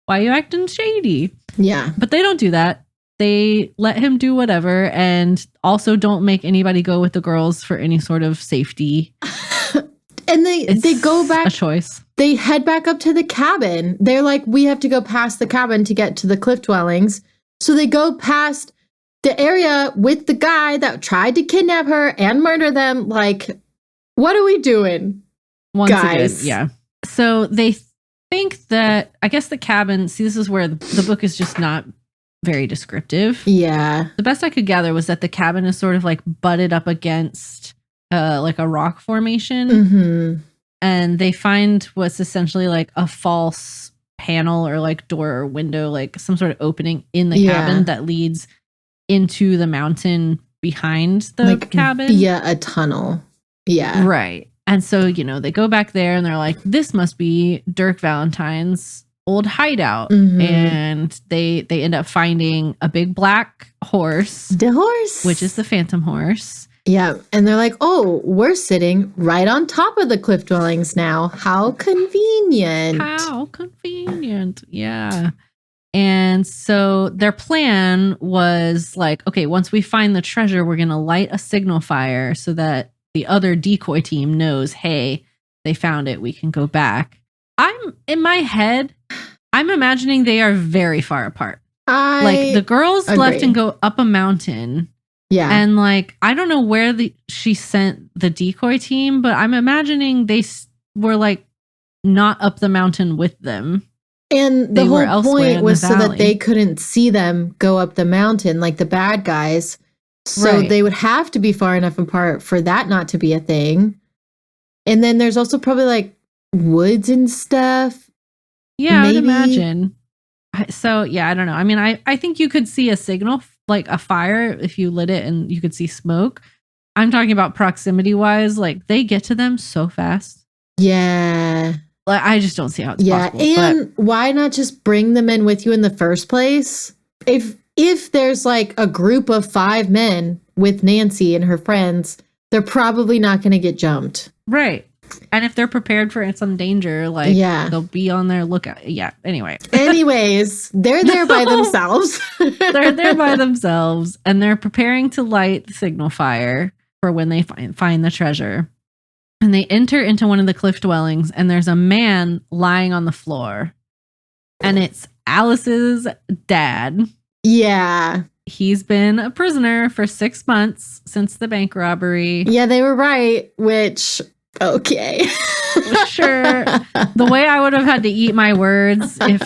Why are you acting shady? Yeah. But they don't do that. They let him do whatever and also don't make anybody go with the girls for any sort of safety. And they It's go back, a choice. they head back up to the cabin. They're like, we have to go past the cabin to get to the cliff dwellings. So they go past the area with the guy that tried to kidnap her and murder them. Like, what are we doing? Once Guys. again, yeah. So they think that, I guess the cabin, see, this is where the book is just not very descriptive. Yeah. The best I could gather was that the cabin is sort of like butted up against like a rock formation. Mm-hmm. And they find what's essentially like a false panel or like door or window, like some sort of opening in the Yeah. cabin that leads into the mountain behind the Like cabin. via a tunnel. Yeah. Right. And so, they go back there and they're like, this must be Dirk Valentine's old hideout. Mhm. And they end up finding a big black horse, The horse. which is the phantom horse. Yeah. And they're like, oh, we're sitting right on top of the cliff dwellings now. How convenient. How convenient. Yeah. And so their plan was like, okay, once we find the treasure, we're going to light a signal fire so that the other decoy team knows, hey, they found it. We can go back. I'm in my head, I'm imagining they are very far apart. Like the girls left agree. and go up a mountain. Yeah. And like, I don't know where she sent the decoy team, but I'm imagining they were like not up the mountain with them. And the They were whole elsewhere in point the was so valley. that they couldn't see them go up the mountain like the bad guys. So Right. they would have to be far enough apart for that not to be a thing. And then there's also probably like woods and stuff. Yeah, I would Maybe- imagine. So yeah, I don't know. I mean, I think you could see a signal, like a fire, if you lit it and you could see smoke. I'm talking about proximity wise. Like they get to them so fast. Yeah. Like I just don't see how it's Yeah. possible. but- And why not just bring them in with you in the first place? If there's like a group of 5 men with Nancy and her friends, they're probably not going to get jumped. right. And if they're prepared for some danger, like Yeah. they'll be on their lookout. Yeah. Anyway, Anyways, they're there by No. themselves. they're there by themselves and they're preparing to light the signal fire for when they find the treasure. And they enter into one of the cliff dwellings and there's a man lying on the floor. And it's Alice's dad. Yeah. He's been a prisoner for 6 months since the bank robbery. Yeah, they were right, which, okay. Sure. The way I would have had to eat my words if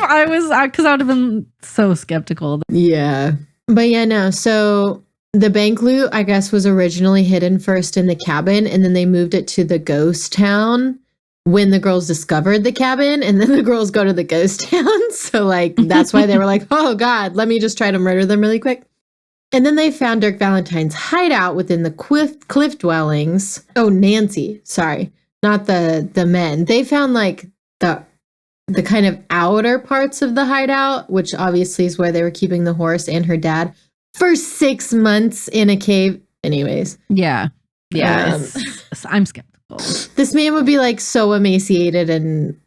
I was, because I would have been so skeptical. Yeah. But yeah, no. So the bank loot, I guess, was originally hidden first in the cabin, and then they moved it to the ghost town when the girls discovered the cabin, and then the girls go to the ghost town. So, like, that's why they were like, oh, God, let me just try to murder them really quick. And then they found Dirk Valentine's hideout within the cliff dwellings. Oh, Nancy. Sorry. Not the men. They found, like, the kind of outer parts of the hideout, which obviously is where they were keeping the horse and her dad for 6 months in a cave. Anyways, Yeah. Yeah. Um, I'm skeptical. this man would be like so emaciated and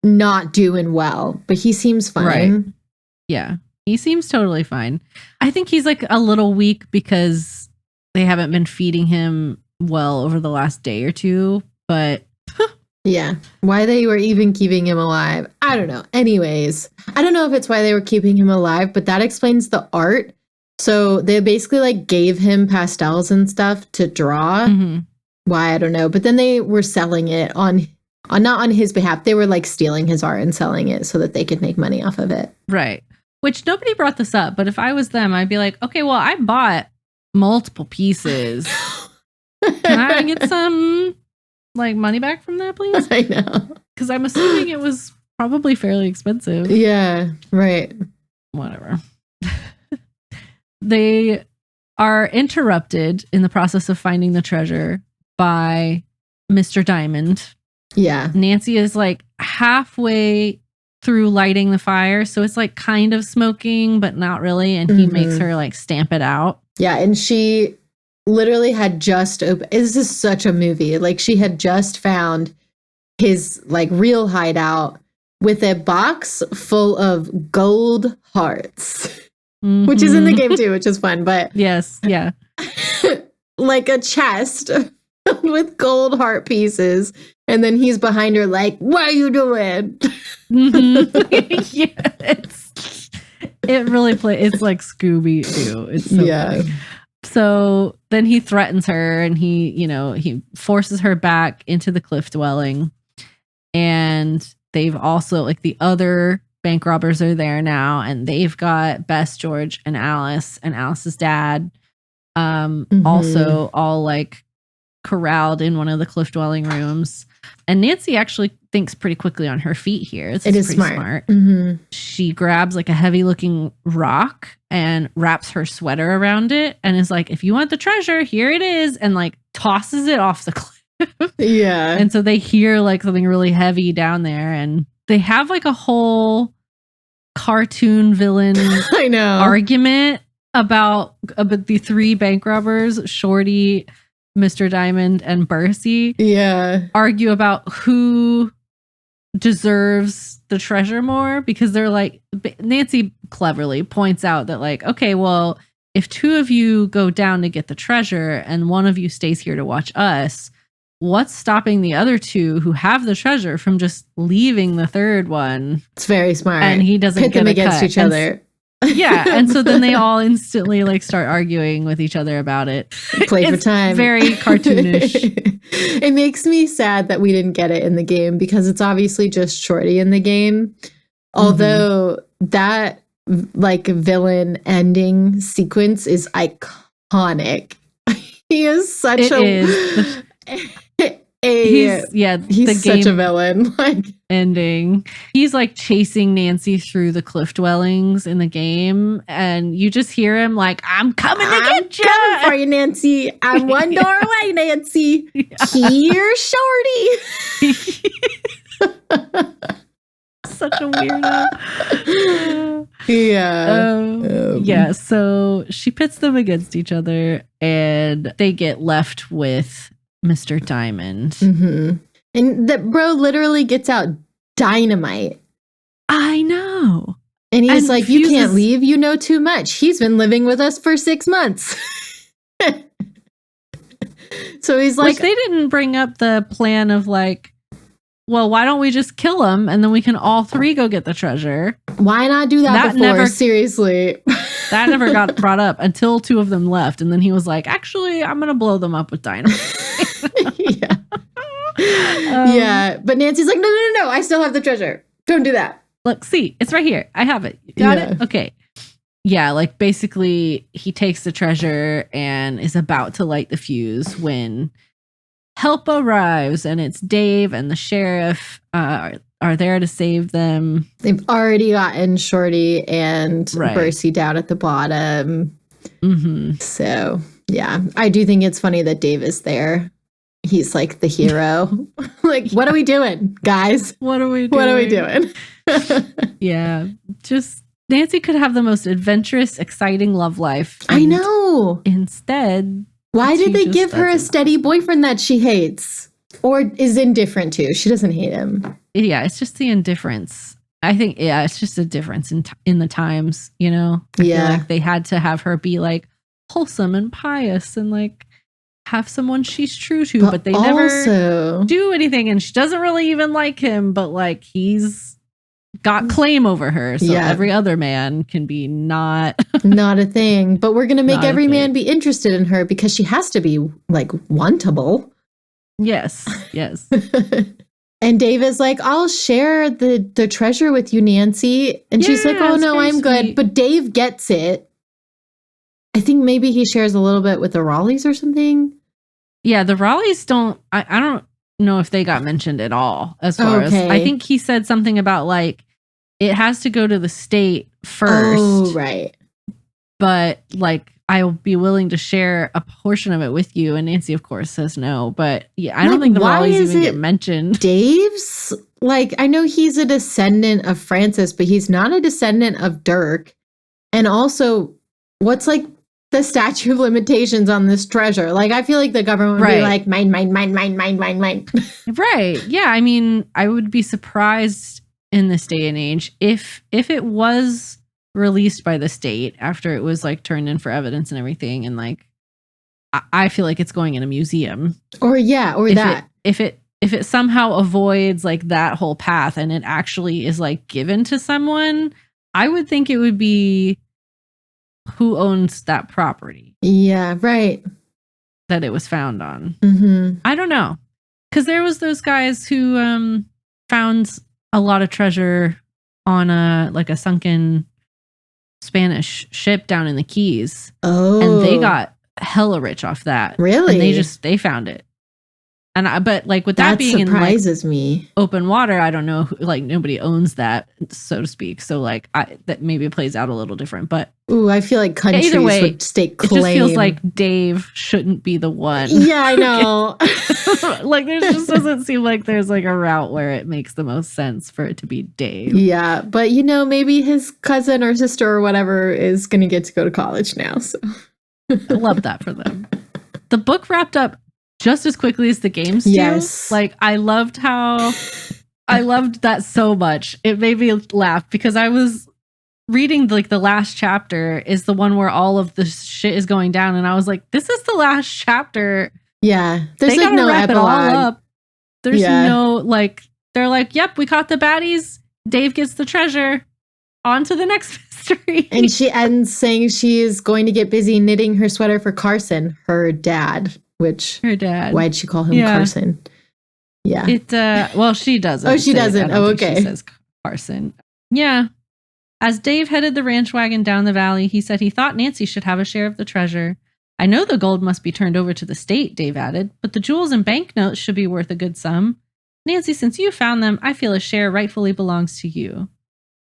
not doing well, but he seems fine. Right. Yeah. He seems totally fine. I think he's like a little weak because they haven't been feeding him well over the last day or two, but Yeah. Why they were even keeping him alive, I don't know. Anyways, I don't know if it's why they were keeping him alive, but that explains the art. So they basically like gave him pastels and stuff to draw. mhm. Why, I don't know. But then they were selling it on not on his behalf. They were like stealing his art and selling it so that they could make money off of it. Right. Which nobody brought this up, but if I was them, I'd be like, okay, well, I bought multiple pieces. Can I get some like money back from that, please? I know. Because I'm assuming it was probably fairly expensive. Yeah, right. Whatever. They are interrupted in the process of finding the treasure by Mr. Diamond. Yeah. Nancy is like halfway through lighting the fire, so it's like kind of smoking, but not really. And he makes her like stamp it out. Yeah, and she literally had just opened. This is such a movie. Like she had just found his like real hideout with a box full of gold hearts, which is in the Mhm. game too, which is fun. But Yes, yeah. like a chest filled with gold heart pieces, and then he's behind her like, "What are you doing?" Mhm. Yeah, it really it's like Scooby Doo. It's so Yeah. funny. So then he threatens her and he forces her back into the cliff dwelling. And they've also like the other bank robbers are there now and they've got Bess, George, and Alice's dad. Also all like corralled in one of the cliff dwelling rooms. And Nancy actually thinks pretty quickly on her feet here. It is pretty smart. Mhm. She grabs like a heavy looking rock and wraps her sweater around it and is like, if you want the treasure, here it is. And like tosses it off the cliff. Yeah. And so they hear like something really heavy down there and they have like a whole cartoon villain I know. argument about the 3 bank robbers, Shorty, Mr. Diamond, and Bercy, Yeah. argue about who deserves the treasure more because they're like, Nancy cleverly points out that like, okay, well, if 2 of you go down to get the treasure and 1 of you stays here to watch us, what's stopping the other 2 who have the treasure from just leaving the 3rd one? It's very smart. And he doesn't pit get them a against cut. each And other. yeah, and so then they all instantly like start arguing with each other about it. Play for It's time. very cartoonish. It makes me sad that we didn't get it in the game because it's obviously just Shorty in the game. Although that like villain ending sequence is iconic. He is such he's he's such a villain. Like ending. He's like chasing Nancy through the cliff dwellings in the game, and you just hear him like, "I'm coming to get you. Coming for you, Nancy. I'm one door away, Nancy. Here, shorty." Such a weirdo. Yeah. So she pits them against each other, and they get left with Mr. Diamond. Mm-hmm. And that bro literally gets out dynamite. I know. And he's And like, "You can't fuses- leave. You know too much. He's been living with us for 6 months." So he's like, Which they didn't bring up the plan of like, well, why don't we just kill him and then we can all three go get the treasure? "Why not do that before? Seriously." That never got brought up until two of them left. And then he was like, actually, I'm going to blow them up with dynamite. Yeah. Yeah. But Nancy's like, no. I still have the treasure. Don't do that. Look, see, it's right here. I have it. You got Yeah. it? Okay. Yeah, like basically he takes the treasure and is about to light the fuse when help arrives, and it's Dave and the sheriff are there to save them. They've already gotten Shorty and Right. Bercy down at the bottom. Mm-hmm. So, yeah, I do think it's funny that Dave is there. He's like the hero. Like, what are we doing, guys? What are we doing? What are we doing? Yeah, just Nancy could have the most adventurous, exciting love life. I and know. Instead, Why she did they just give her a doesn't. steady boyfriend that she hates? Or is indifferent to? She doesn't hate him. Yeah, it's just the indifference. I think, yeah, it's just a difference in the times, you know? I feel Yeah. like they had to have her be like wholesome and pious and like have someone she's true to, but they never also, do anything. And she doesn't really even like him, but like he's got claim over her. So Yeah. every other man can be not. not a thing. But we're going to make Not a every man thing. be interested in her because she has to be like wantable. Yes. And Dave is like, "I'll share the treasure with you, Nancy." And she's like, Yeah, "Oh it's no, very I'm good." sweet. But Dave gets it. I think maybe he shares a little bit with the Raleighs or something. Yeah, the Raleighs don't. I don't know if they got mentioned at all. As far as Okay. I think he said something about like it has to go to the state first, Oh, right. but like I'll be willing to share a portion of it with you. And Nancy, of course, says no. But yeah, I don't Like, think the why Raleighs is even get it mentioned. Dave's, like, I know he's a descendant of Francis, but he's not a descendant of Dirk. And also, what's like the statute of limitations on this treasure? Like, I feel like the government would be Right. like, mine. Right? Yeah. I mean, I would be surprised in this day and age if it was released by the state after it was like turned in for evidence and everything, and like I feel like it's going in a museum. Or if that. it somehow avoids like that whole path and it actually is like given to someone, I would think it would be who owns that property Yeah, right. that it was found on. Mm-hmm. I don't know, because there was those guys who found a lot of treasure on a sunken Spanish ship down in the Keys, Oh. and they got hella rich off that. Really? And they found it. And but like with that that being in like surprises me. open water, I don't know, like nobody owns that, so to speak. So like that maybe plays out a little different, but Ooh, I feel like countries either way, would stake it claim. just feels like Dave shouldn't be the one. Yeah, I know. Like there just doesn't seem like there's like a route where it makes the most sense for it to be Dave. Yeah, but you know, maybe his cousin or sister or whatever is going to get to go to college now. So I love that for them. The book wrapped up just as quickly as the games do. Yes. Like I loved that so much. It made me laugh because I was reading like the last chapter is the one where all of the shit is going down, and I was like, this is the last chapter. yeah, there's They like gotta no wrap it all epilogue. up. There's Yeah. no like they're like, yep, we caught the baddies. Dave gets the treasure. On to the next mystery. And she ends saying she is going to get busy knitting her sweater for Carson, her dad. Which her dad. why'd she call him Yeah. Carson? Yeah. It well, she doesn't. Oh, she say it. doesn't. I don't Oh, think okay. She says Carson. Yeah. As Dave headed the ranch wagon down the valley, he said he thought Nancy should have a share of the treasure. I know the gold must be turned over to the state, Dave added, but the jewels and banknotes should be worth a good sum. Nancy, since you found them, I feel a share rightfully belongs to you.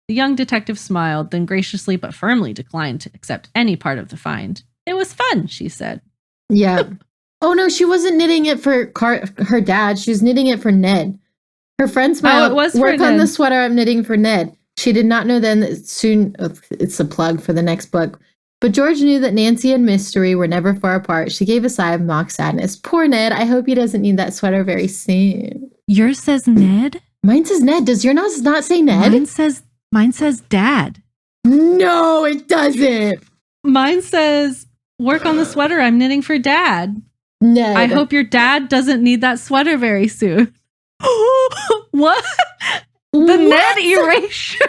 The young detective smiled, then graciously but firmly declined to accept any part of the find. It was fun, she said. Yeah. Oh no, she wasn't knitting it for her dad. She was knitting it for Ned. Her friend smiled. Oh, it was for Work on Ned. the sweater I'm knitting for Ned. She did not know then that soon. It's a plug for the next book. But George knew that Nancy and Mystery were never far apart. She gave a sigh of mock sadness. Poor Ned. I hope he doesn't need that sweater very soon. Yours says Ned? Mine says Ned. Does your not say Ned? Mine says Dad. No, it doesn't. Mine says, work on the sweater I'm knitting for Dad. Ned. I hope your dad doesn't need that sweater very soon. What? The Ned erasure.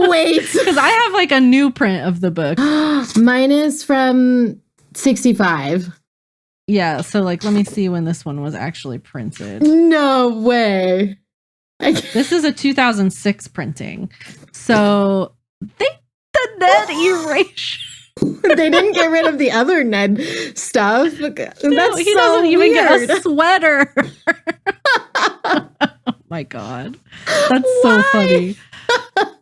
Wait. Because I have like a new print of the book. Mine is from 65. Yeah, so like let me see when this one was actually printed. No way. This is a 2006 printing. So the Ned erasure. They didn't get rid of the other Ned stuff. That's No, he so doesn't even weird. get a sweater. Oh my god. That's so funny.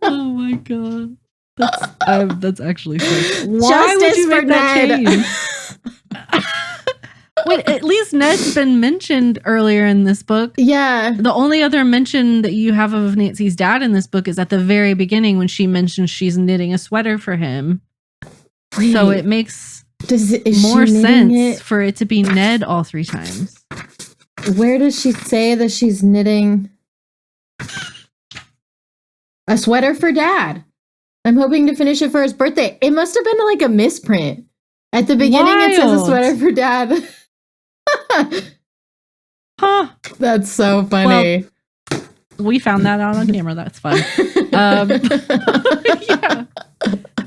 Oh my god. That's actually so Why would Justice you for make that Ned. change? Wait, at least Ned's been mentioned earlier in this book. Yeah. The only other mention that you have of Nancy's dad in this book is at the very beginning when she mentions she's knitting a sweater for him. Wait, So it makes is more she sense knitting for it to be Ned all three times. Where does she say that she's knitting a sweater for Dad? I'm hoping to finish it for his birthday. It must have been like a misprint. At the beginning, it says a Wild. sweater for Dad. Huh. That's so funny. We found that out on camera. That's fun. Yeah.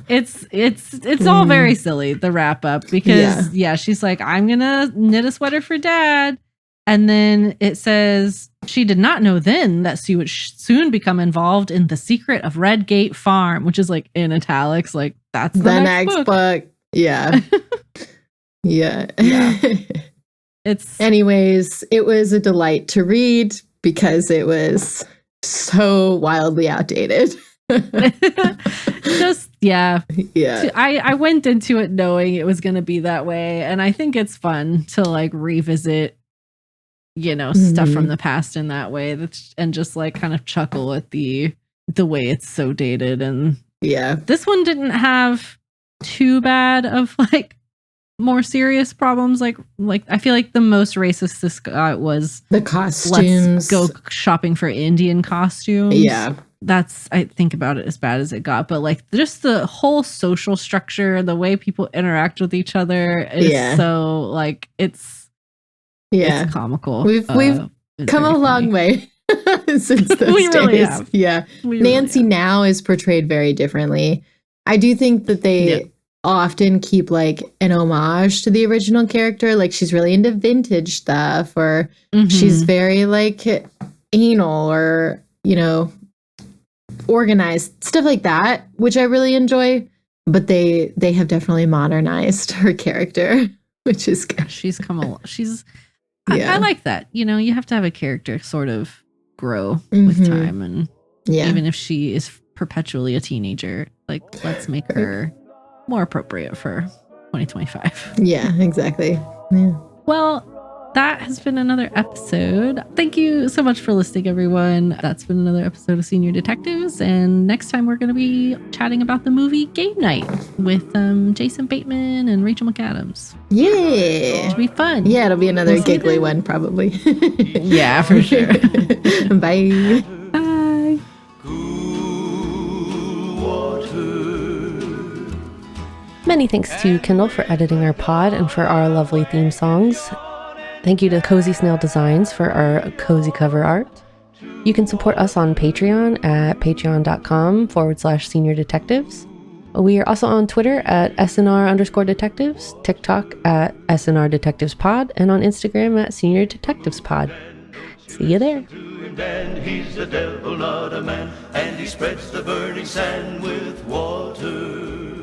It's all very silly, the wrap up, because she's like, I'm gonna knit a sweater for Dad. And then it says she did not know then that she would soon become involved in the secret of Redgate Farm, which is like in italics, like that's the next book. Yeah. Yeah. It's Anyways, it was a delight to read because it was so wildly outdated. just yeah. Yeah. I went into it knowing it was gonna be that way, and I think it's fun to like revisit, stuff from the past in that way. And just like kind of chuckle at the way it's so dated. And Yeah. this one didn't have too bad of like more serious problems. Like I feel like the most racist this got was The costumes. let's go shopping for Indian costumes. Yeah. That's, I think about it, as bad as it got. But like just the whole social structure, the way people interact with each other is so like it's comical. We've It's come very a long funny. way since those We really days. have. Yeah. We really Nancy have. now is portrayed very differently. I do think that they often keep like an homage to the original character. Like she's really into vintage stuff, or she's very like anal, or, organized, stuff like that, which I really enjoy. But they have definitely modernized her character, which is good. She's come along. I like that. You have to have a character sort of grow with time. And even if she is perpetually a teenager, like let's make her more appropriate for 2025. Yeah, exactly. Yeah. Well, that has been another episode. Thank you so much for listening, everyone. That's been another episode of Senior Detectives. And next time we're going to be chatting about the movie Game Night with Jason Bateman and Rachel McAdams. Yeah. It'll be fun. Yeah, it'll be another We'll see you giggly then. one, probably. Yeah, for sure. Bye. Bye. Many thanks to Kendall for editing our pod and for our lovely theme songs. Thank you to Cozy Snail Designs for our cozy cover art. You can support us on Patreon at patreon.com/senior detectives. We are also on Twitter at SNR_detectives, TikTok at SNR Detectives Pod, and on Instagram at Senior Detectives Pod. See you there. Roaring Dan, he's the devil, not a man, and he spreads the burning sand with water.